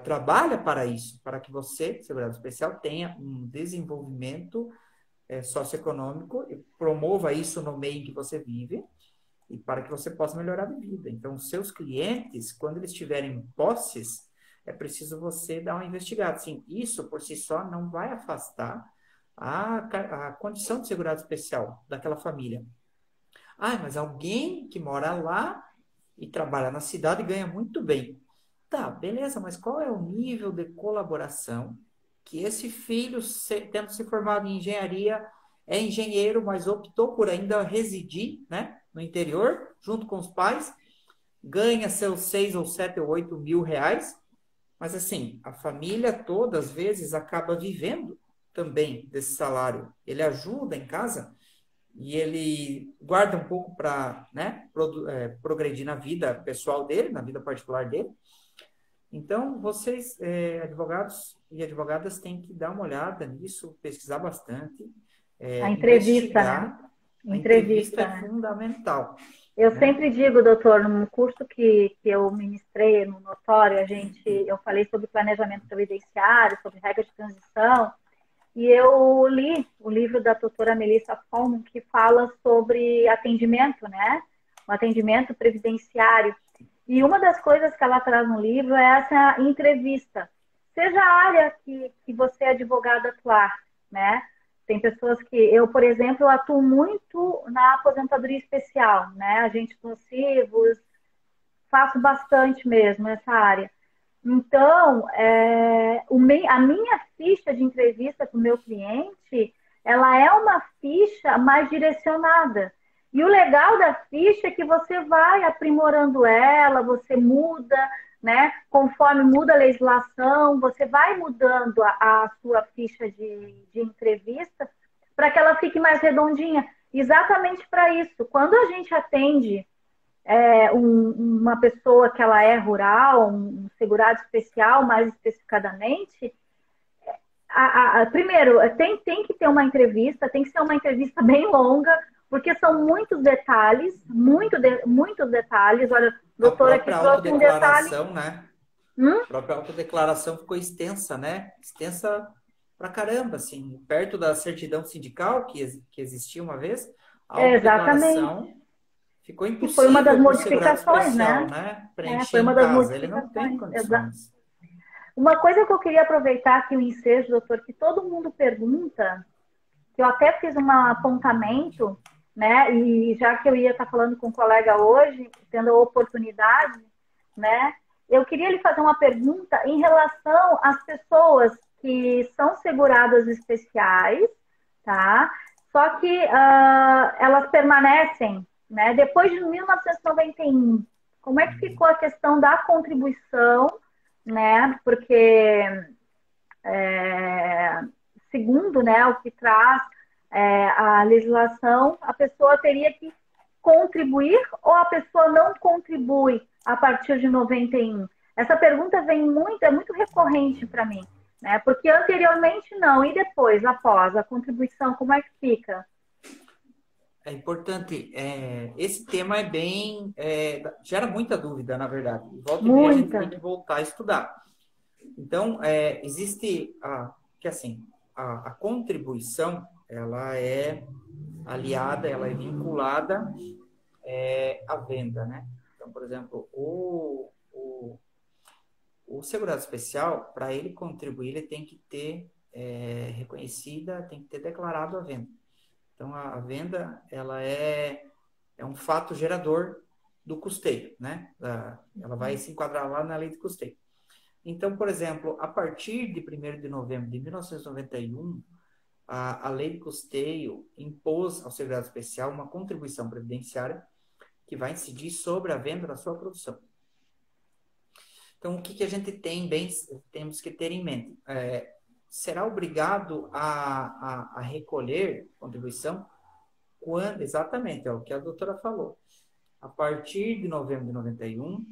trabalha para isso, para que você, segurado especial, tenha um desenvolvimento socioeconômico e promova isso no meio em que você vive e para que você possa melhorar a vida. Então, seus clientes, quando eles tiverem posses, é preciso você dar uma investigada. Sim, isso por si só não vai afastar a condição de segurado especial daquela família. Ah, mas alguém que mora lá e trabalha na cidade ganha muito bem. Tá, beleza, mas qual é o nível de colaboração que esse filho, tendo se formado em engenharia, é engenheiro, mas optou por ainda residir, né, no interior, junto com os pais, ganha seus 6 ou 7 ou 8 mil reais, mas assim, a família toda, às vezes, acaba vivendo também desse salário. Ele ajuda em casa e ele guarda um pouco para, né, progredir na vida pessoal dele, na vida particular dele. Então, vocês, advogados e advogadas, têm que dar uma olhada nisso, pesquisar bastante, A entrevista, né? investigar. A entrevista Entrevista, é né? fundamental, Eu né? sempre digo, doutor, no curso que eu ministrei no notório, eu falei sobre planejamento previdenciário, sobre regra de transição, e eu li o livro da doutora Melissa Coleman, que fala sobre atendimento, né? O atendimento previdenciário. E uma das coisas que ela traz no livro é essa entrevista. Seja a área que você é advogado atuar, né? Tem pessoas que... Eu, por exemplo, atuo muito na aposentadoria especial, né? Agentes nocivos, faço bastante mesmo essa área. Então, a minha ficha de entrevista com o meu cliente, ela é uma ficha mais direcionada. E o legal da ficha é que você vai aprimorando ela, você muda, né? Conforme muda a legislação, você vai mudando a sua ficha de entrevista para que ela fique mais redondinha. Exatamente para isso. Quando a gente atende uma pessoa que ela é rural, um segurado especial, mais especificadamente, primeiro, tem que ter uma entrevista, tem que ser uma entrevista bem longa, porque são muitos detalhes, muitos detalhes. Olha, o A doutor aqui própria trouxe um detalhe. autodeclaração, né? Hum? A própria autodeclaração ficou extensa, né? Extensa pra caramba, assim. Perto da certidão sindical, que existia uma vez, a Exatamente. autodeclaração ficou Que foi uma das impossível para o segurado modificações, especial, né? né? Preencher Foi uma em das casa. Ele não tem modificações. condições. Uma coisa que eu queria aproveitar aqui o ensejo, doutor, que todo mundo pergunta, que eu até fiz um apontamento, né? E já que eu ia estar falando com um colega hoje, tendo a oportunidade, né? Eu queria lhe fazer uma pergunta em relação às pessoas que são seguradas especiais, tá? Só que elas permanecem, né? Depois de 1991, como é que ficou a questão da contribuição, né? Porque segundo, né, o que traz a legislação, a pessoa teria que contribuir ou a pessoa não contribui a partir de 91? Essa pergunta é muito recorrente para mim, né? Porque anteriormente não, e depois, após a contribuição, como é que fica? É importante, esse tema gera muita dúvida, na verdade. Volta e meia a gente Muita. tem que voltar a estudar. Então, existe que assim, a contribuição, ela é aliada, ela é vinculada à venda, né? Então, por exemplo, o segurado especial, para ele contribuir, ele tem que ter reconhecida, tem que ter declarado a venda. Então, a venda, ela é um fato gerador do custeio, né? Ela vai se enquadrar lá na lei de custeio. Então, por exemplo, a partir de 1º de novembro de 1991, a lei de custeio impôs ao segurado especial uma contribuição previdenciária que vai incidir sobre a venda da sua produção. Então, o que a gente temos que ter em mente? Será obrigado a recolher contribuição quando, exatamente, é o que a doutora falou, a partir de novembro de 91,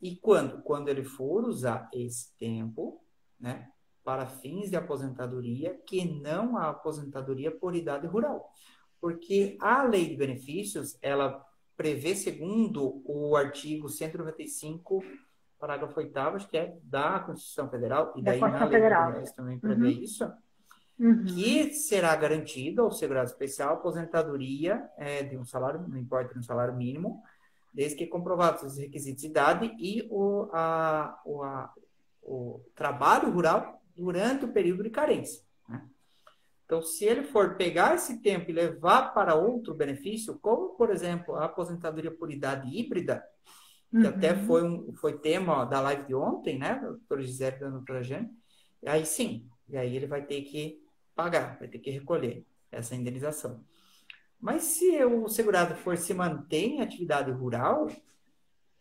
e quando ele for usar esse tempo, né, para fins de aposentadoria que não a aposentadoria por idade rural. Porque a lei de benefícios, ela prevê, segundo o artigo 195, parágrafo 8º, acho que é da Constituição Federal, e Da daí na Constituição lei de Federal. benefícios também prevê isso, que será garantido ao segurado especial aposentadoria de um salário, não importa, de um salário mínimo, desde que comprovados os requisitos de idade e o trabalho rural durante o período de carência. Né? Então, se ele for pegar esse tempo e levar para outro benefício, como, por exemplo, a aposentadoria por idade híbrida, que até foi tema da live de ontem, né, da doutora Gisele e da doutora Jane, aí sim, e aí ele vai ter que pagar, vai ter que recolher essa indenização. Mas se o segurado for se manter em atividade rural,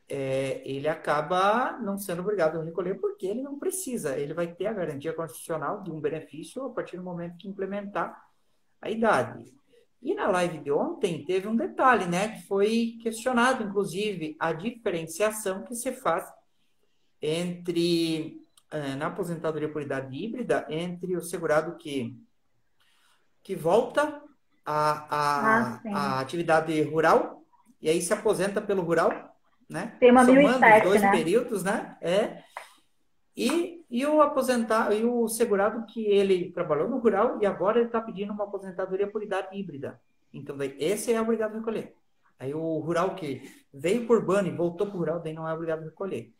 ele acaba não sendo obrigado a recolher porque ele não precisa. Ele vai ter a garantia constitucional de um benefício a partir do momento que implementar a idade. E na live de ontem teve um detalhe, né, que foi questionado, inclusive, a diferenciação que se faz na aposentadoria por idade híbrida, entre o segurado que volta à atividade rural e aí se aposenta pelo rural, né? Tema Somando 1007, os dois né? períodos, né? E o aposentado e o segurado que ele trabalhou no rural e agora ele está pedindo uma aposentadoria por idade híbrida. Então, daí, esse é obrigado a recolher. Aí o rural que veio por urbano e voltou para o rural, daí não é obrigado a recolher.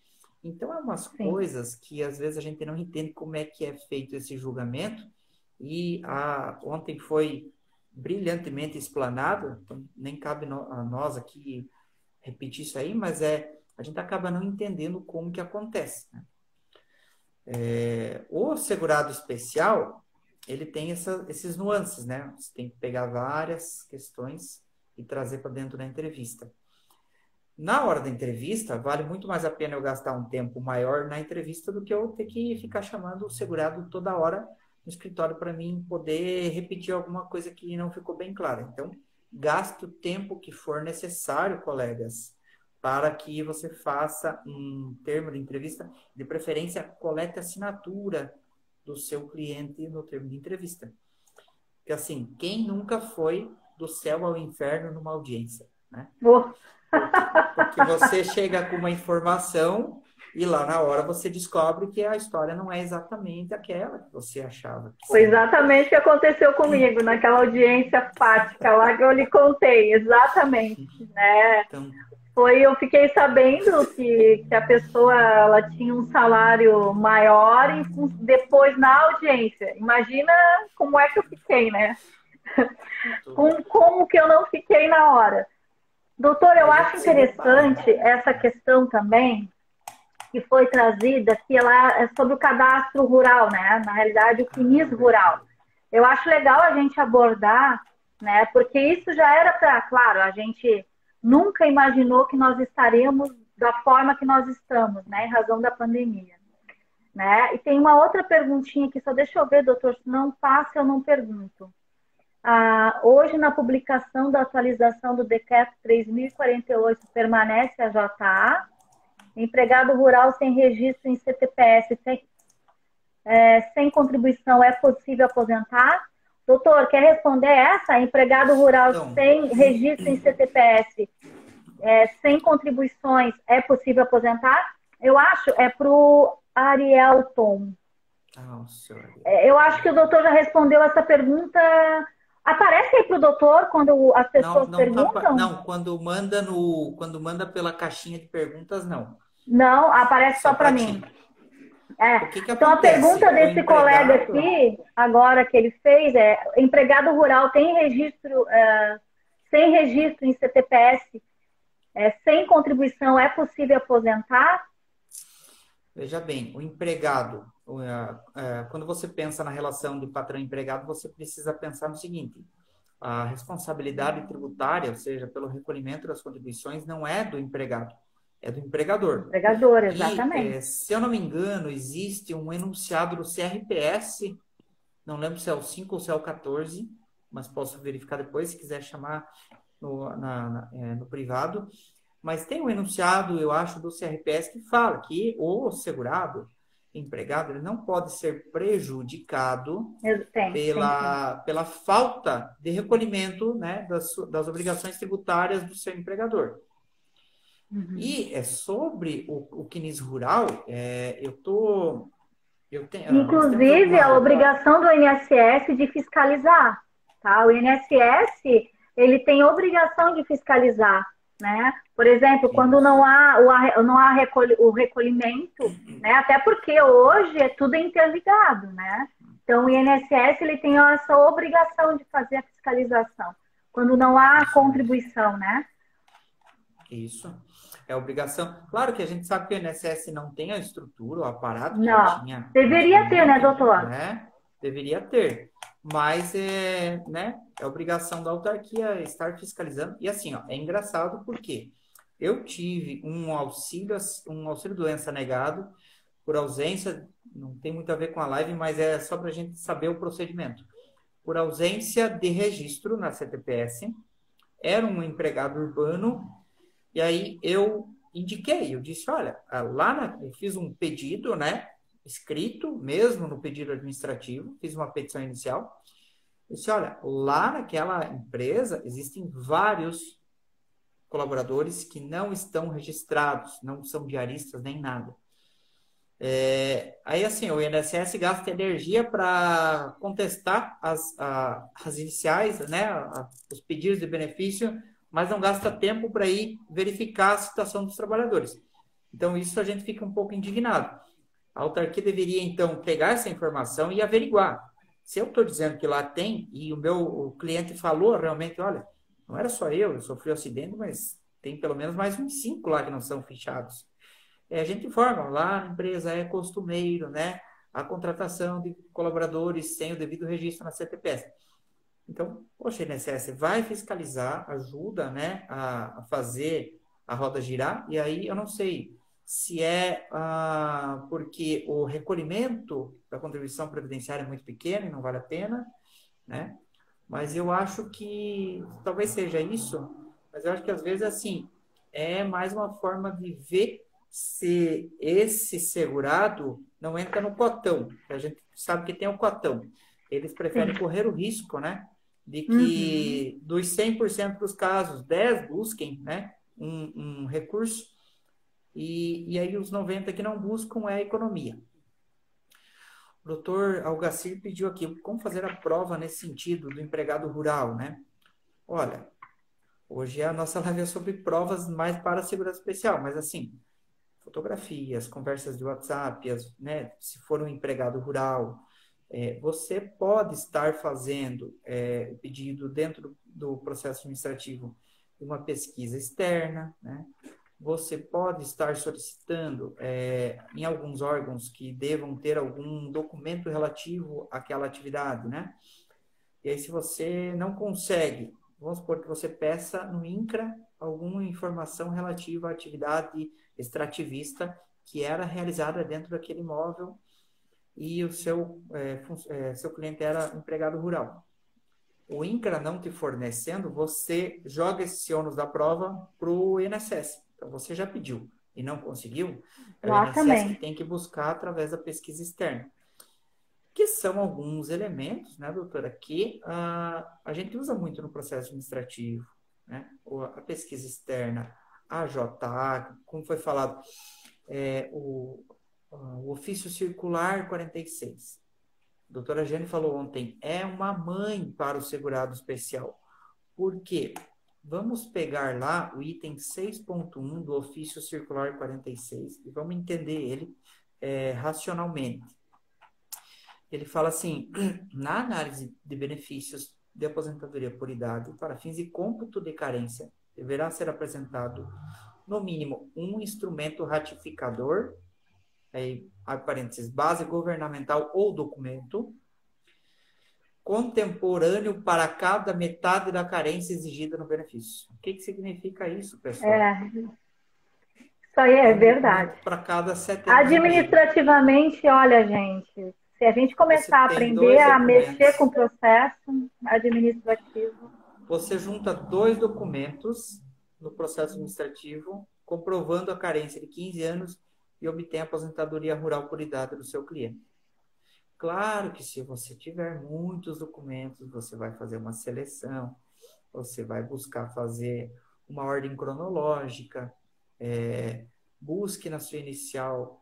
Então, é umas coisas que às vezes a gente não entende como é que é feito esse julgamento. E ontem foi brilhantemente explanado, então nem cabe a nós aqui repetir isso aí, mas a gente acaba não entendendo como que acontece. Né? O segurado especial, ele tem esses nuances, né? Você tem que pegar várias questões e trazer para dentro da entrevista. Na hora da entrevista, vale muito mais a pena eu gastar um tempo maior na entrevista do que eu ter que ficar chamando o segurado toda hora no escritório para mim poder repetir alguma coisa que não ficou bem clara. Então, gaste o tempo que for necessário, colegas, para que você faça um termo de entrevista, de preferência, colete a assinatura do seu cliente no termo de entrevista. Porque, assim, quem nunca foi do céu ao inferno numa audiência, né? Porque você chega com uma informação e lá na hora você descobre que a história não é exatamente aquela que você achava. Foi exatamente o que aconteceu comigo naquela audiência fática lá que eu lhe contei, exatamente, né? Então, eu fiquei sabendo que a pessoa ela tinha um salário maior e depois na audiência. Imagina como é que eu fiquei, né? Como que eu não fiquei na hora. Doutor, eu acho interessante essa questão também que foi trazida, que ela é sobre o cadastro rural, né? Na realidade, o CNIS rural. Eu acho legal a gente abordar, né? Porque isso já era para, claro, a gente nunca imaginou que nós estaríamos da forma que nós estamos, né? Em razão da pandemia, né? E tem uma outra perguntinha aqui, só deixa eu ver, doutor, se não passa, eu não pergunto. Hoje, na publicação da atualização do Decreto 3048, permanece a JA, empregado rural sem registro em CTPS, sem contribuição, é possível aposentar? Doutor, quer responder essa? Empregado rural sem registro em CTPS, sem contribuições, é possível aposentar? Eu acho, para o Arielton. Eu acho que o doutor já respondeu essa pergunta. Aparece aí para o doutor quando as pessoas perguntam? Não, quando manda pela caixinha de perguntas, não. Não, aparece só para mim. Então, a pergunta desse colega aqui, agora que ele fez, empregado rural tem registro, sem registro em CTPS, sem contribuição, é possível aposentar? Veja bem, o empregado, quando você pensa na relação de patrão e empregado, você precisa pensar no seguinte: a responsabilidade tributária, ou seja, pelo recolhimento das contribuições, não é do empregado, é do empregador. Empregador, exatamente. E, se eu não me engano, existe um enunciado do CRPS, não lembro se é o 5 ou se é o 14, mas posso verificar depois, se quiser chamar no privado. Mas tem um enunciado, eu acho, do CRPS que fala que o segurado, empregado, ele não pode ser prejudicado Tem sim. pela falta de recolhimento, né, das obrigações tributárias do seu empregador. Uhum. E sobre o CNIS rural, nós temos Inclusive, a alguma... obrigação do INSS de fiscalizar, tá? O INSS, ele tem obrigação de fiscalizar, né? Por exemplo, quando Isso. não há o recolhimento, né? Até porque hoje é tudo interligado, né? Então, o INSS, ele tem essa obrigação de fazer a fiscalização, quando não há Isso mesmo. contribuição, né? Isso. É obrigação. Claro que a gente sabe que o INSS não tem a estrutura, o aparato que Não. tinha Deveria ter, né, antigamente, doutor? né? Deveria ter. Mas né, é obrigação da autarquia estar fiscalizando. E assim, ó, é engraçado porque eu tive um auxílio doença negado por ausência, não tem muito a ver com a live, mas é só para a gente saber o procedimento. Por ausência de registro na CTPS, era um empregado urbano, e aí eu indiquei, eu disse, olha, eu fiz um pedido, né, escrito, mesmo no pedido administrativo, fiz uma petição inicial, eu disse, olha, lá naquela empresa existem vários colaboradores que não estão registrados, não são diaristas nem nada. Aí, assim, o INSS gasta energia para contestar as iniciais, né, os pedidos de benefício, mas não gasta tempo para ir verificar a situação dos trabalhadores. Então, isso a gente fica um pouco indignado. A autarquia deveria, então, pegar essa informação e averiguar. Se eu estou dizendo que lá tem, e o cliente falou realmente, olha, não era só eu sofri um acidente, mas tem pelo menos mais uns 5 lá que não são fichados. A gente informa, lá na empresa é costumeiro, né, a contratação de colaboradores sem o devido registro na CTPS. Então, poxa, INSS vai fiscalizar, ajuda, né, a fazer a roda girar, e aí eu não sei se é porque o recolhimento da contribuição previdenciária é muito pequeno e não vale a pena, né, mas eu acho que talvez seja isso, mas eu acho que às vezes, assim, é mais uma forma de ver se esse segurado não entra no cotão. A gente sabe que tem o cotão. Eles preferem Sim. correr o risco, né? De Uhum. que dos 100% dos casos, 10 busquem, né, um recurso e aí os 90 que não buscam é a economia. O doutor Algacir pediu aqui como fazer a prova nesse sentido do empregado rural, né? Olha, hoje a nossa live é sobre provas mais para a segurança especial, mas assim, fotografias, conversas de WhatsApp, né, se for um empregado rural, você pode estar fazendo o pedido dentro do processo administrativo de uma pesquisa externa, né? Você pode estar solicitando em alguns órgãos que devam ter algum documento relativo àquela atividade, né? E aí, se você não consegue, vamos supor que você peça no INCRA alguma informação relativa à atividade extrativista que era realizada dentro daquele imóvel e o seu cliente era empregado rural. O INCRA não te fornecendo, você joga esse ônus da prova para o INSS. Então, você já pediu e não conseguiu, é o Lá INSS que também. tem que buscar através da pesquisa externa, que são alguns elementos, né, doutora, que a gente usa muito no processo administrativo, né? A pesquisa externa, a JA, como foi falado, o ofício circular 46. A doutora Jane falou ontem, é uma mãe para o segurado especial. Por quê? Vamos pegar lá o item 6.1 do ofício circular 46 e vamos entender ele racionalmente. Ele fala assim, na análise de benefícios de aposentadoria por idade, para fins de cômputo de carência, deverá ser apresentado, no mínimo, um instrumento ratificador, aí, parênteses, base governamental ou documento, contemporâneo para cada metade da carência exigida no benefício. O que significa isso, pessoal? É, isso aí é É um verdade. documento para cada 7 anos e meio. Administrativamente, olha, gente, se a gente Você começar a tem aprender dois a mexer com documentos. o processo administrativo, Você junta 2 documentos no processo administrativo, comprovando a carência de 15 anos e obtém a aposentadoria rural por idade do seu cliente. Claro que se você tiver muitos documentos, você vai fazer uma seleção, você vai buscar fazer uma ordem cronológica, busque na sua inicial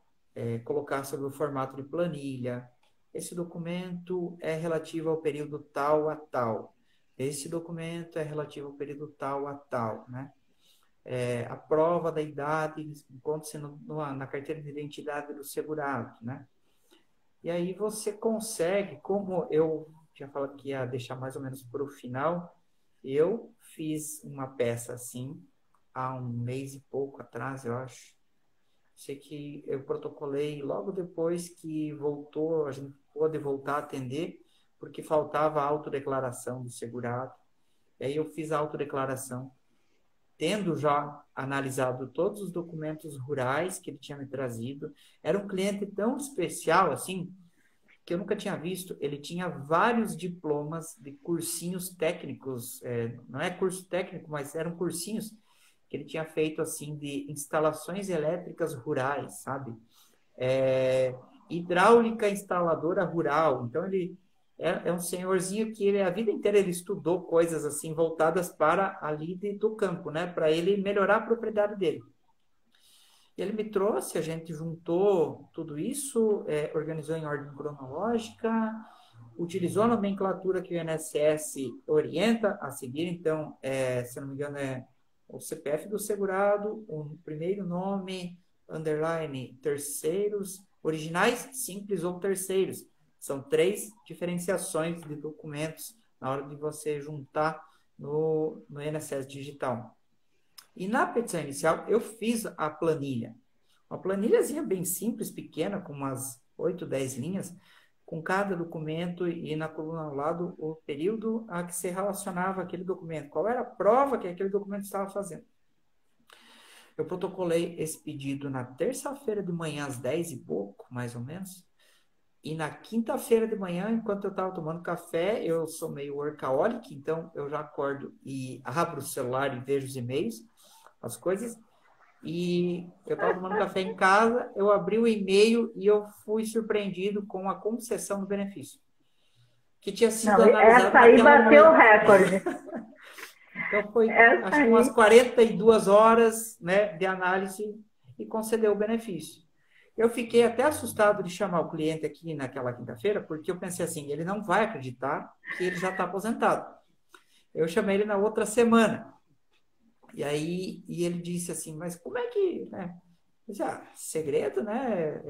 colocar sobre o formato de planilha. Esse documento é relativo ao período tal a tal. Esse documento é relativo ao período tal a tal, né? A prova da idade encontra-se na carteira de identidade do segurado, né? E aí você consegue, como eu tinha falado que ia deixar mais ou menos para o final, eu fiz uma peça assim, há um mês e pouco atrás, eu acho. Sei que eu protocolei logo depois que voltou, a gente pôde voltar a atender, porque faltava a autodeclaração do segurado. E aí eu fiz a autodeclaração, tendo já analisado todos os documentos rurais que ele tinha me trazido. Era um cliente tão especial, assim, que eu nunca tinha visto. Ele tinha vários diplomas de cursinhos técnicos, não é curso técnico, mas eram cursinhos que ele tinha feito, assim, de instalações elétricas rurais, sabe? Hidráulica instaladora rural. Então, ele é um senhorzinho que a vida inteira ele estudou coisas, assim, voltadas para a lide do campo, né? Para ele melhorar a propriedade dele. Ele me trouxe, a gente juntou tudo isso, organizou em ordem cronológica, utilizou a nomenclatura que o INSS orienta a seguir. Então, se não me engano, é o CPF do segurado, o primeiro nome, underline, terceiros, originais, simples ou terceiros. São 3 diferenciações de documentos na hora de você juntar no INSS digital. E na petição inicial, eu fiz a planilha. Uma planilhazinha bem simples, pequena, com umas 8, 10 linhas, com cada documento e na coluna ao lado o período a que se relacionava aquele documento. Qual era a prova que aquele documento estava fazendo. Eu protocolei esse pedido na terça-feira de manhã, às 10 e pouco, mais ou menos. E na quinta-feira de manhã, enquanto eu estava tomando café, eu sou meio workaholic, então eu já acordo e abro o celular e vejo os e-mails, as coisas. E eu estava tomando café em casa, eu abri o e-mail e eu fui surpreendido com a concessão do benefício, que tinha sido analisado essa aí bateu o recorde. Então foi, acho que umas 42 horas, né, de análise e concedeu o benefício. Eu fiquei até assustado de chamar o cliente aqui naquela quinta-feira, porque eu pensei assim, ele não vai acreditar que ele já está aposentado. Eu chamei ele na outra semana. E aí ele disse assim, mas como é que... né? Eu disse, segredo, né?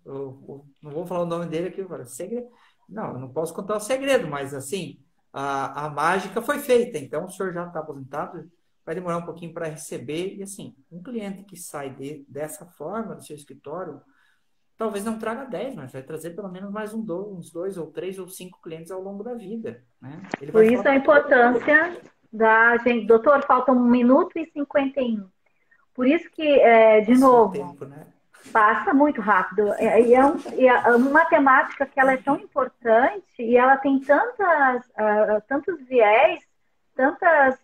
Eu não vou falar o nome dele aqui, eu falei, segredo. Não, eu não posso contar o segredo, mas assim, a mágica foi feita. Então, o senhor já está aposentado, vai demorar um pouquinho para receber. E assim, um cliente que sai dessa forma do seu escritório, talvez não traga 10, mas vai trazer pelo menos mais uns 2 ou 3 ou 5 clientes ao longo da vida, né? Por isso a importância da gente... Doutor, faltam 1 minuto e 51. Por isso que, de novo, tempo, né? Passa muito rápido. E é uma temática que ela é tão importante e ela tem tantos viés, tantos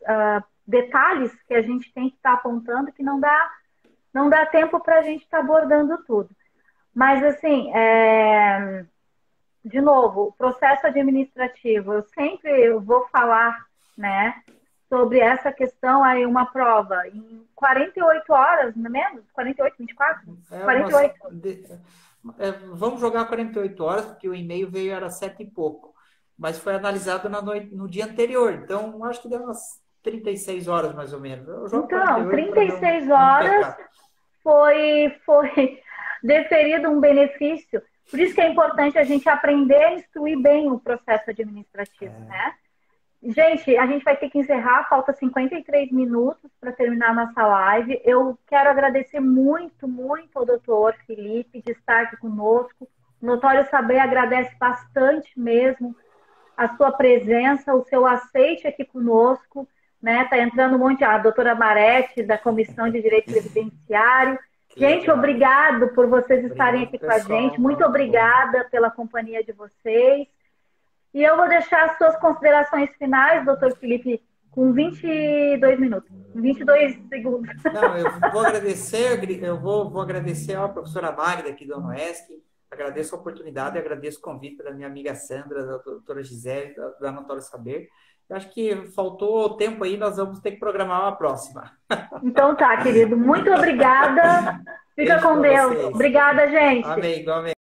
detalhes que a gente tem que estar apontando que não dá tempo para a gente estar abordando tudo. Mas, assim, de novo, o processo administrativo, eu sempre vou falar, né, sobre essa questão aí, uma prova em 48 horas, não é menos? 48, 24? 48. Vamos jogar 48 horas, porque o e-mail veio, era 7 e pouco. Mas foi analisado no dia anterior. Então, acho que deu umas 36 horas, mais ou menos. Então, 36 horas foi deferido um benefício. Por isso que é importante a gente aprender a instruir bem o processo administrativo, né? Gente, a gente vai ter que encerrar, falta 53 minutos para terminar a nossa live. Eu quero agradecer muito, muito ao doutor Felipe de estar aqui conosco. O Notório Saber agradece bastante mesmo a sua presença, o seu aceite aqui conosco, né? Tá entrando um monte, a doutora Marete, da Comissão de Direito Previdenciário. Gente, obrigado por vocês estarem aqui com a gente. Muito obrigada pela companhia de vocês. E eu vou deixar as suas considerações finais, doutor Felipe, com 22 minutos, 22 segundos. Não, eu vou agradecer à professora Magda aqui da UNOESC, agradeço a oportunidade, agradeço o convite da minha amiga Sandra, da doutora Gisele, da Notório Saber. Eu acho que faltou tempo aí, nós vamos ter que programar uma próxima. Então tá, querido, muito obrigada. Fica Beijo com para Deus. vocês. Obrigada, gente. Amém, igualmente.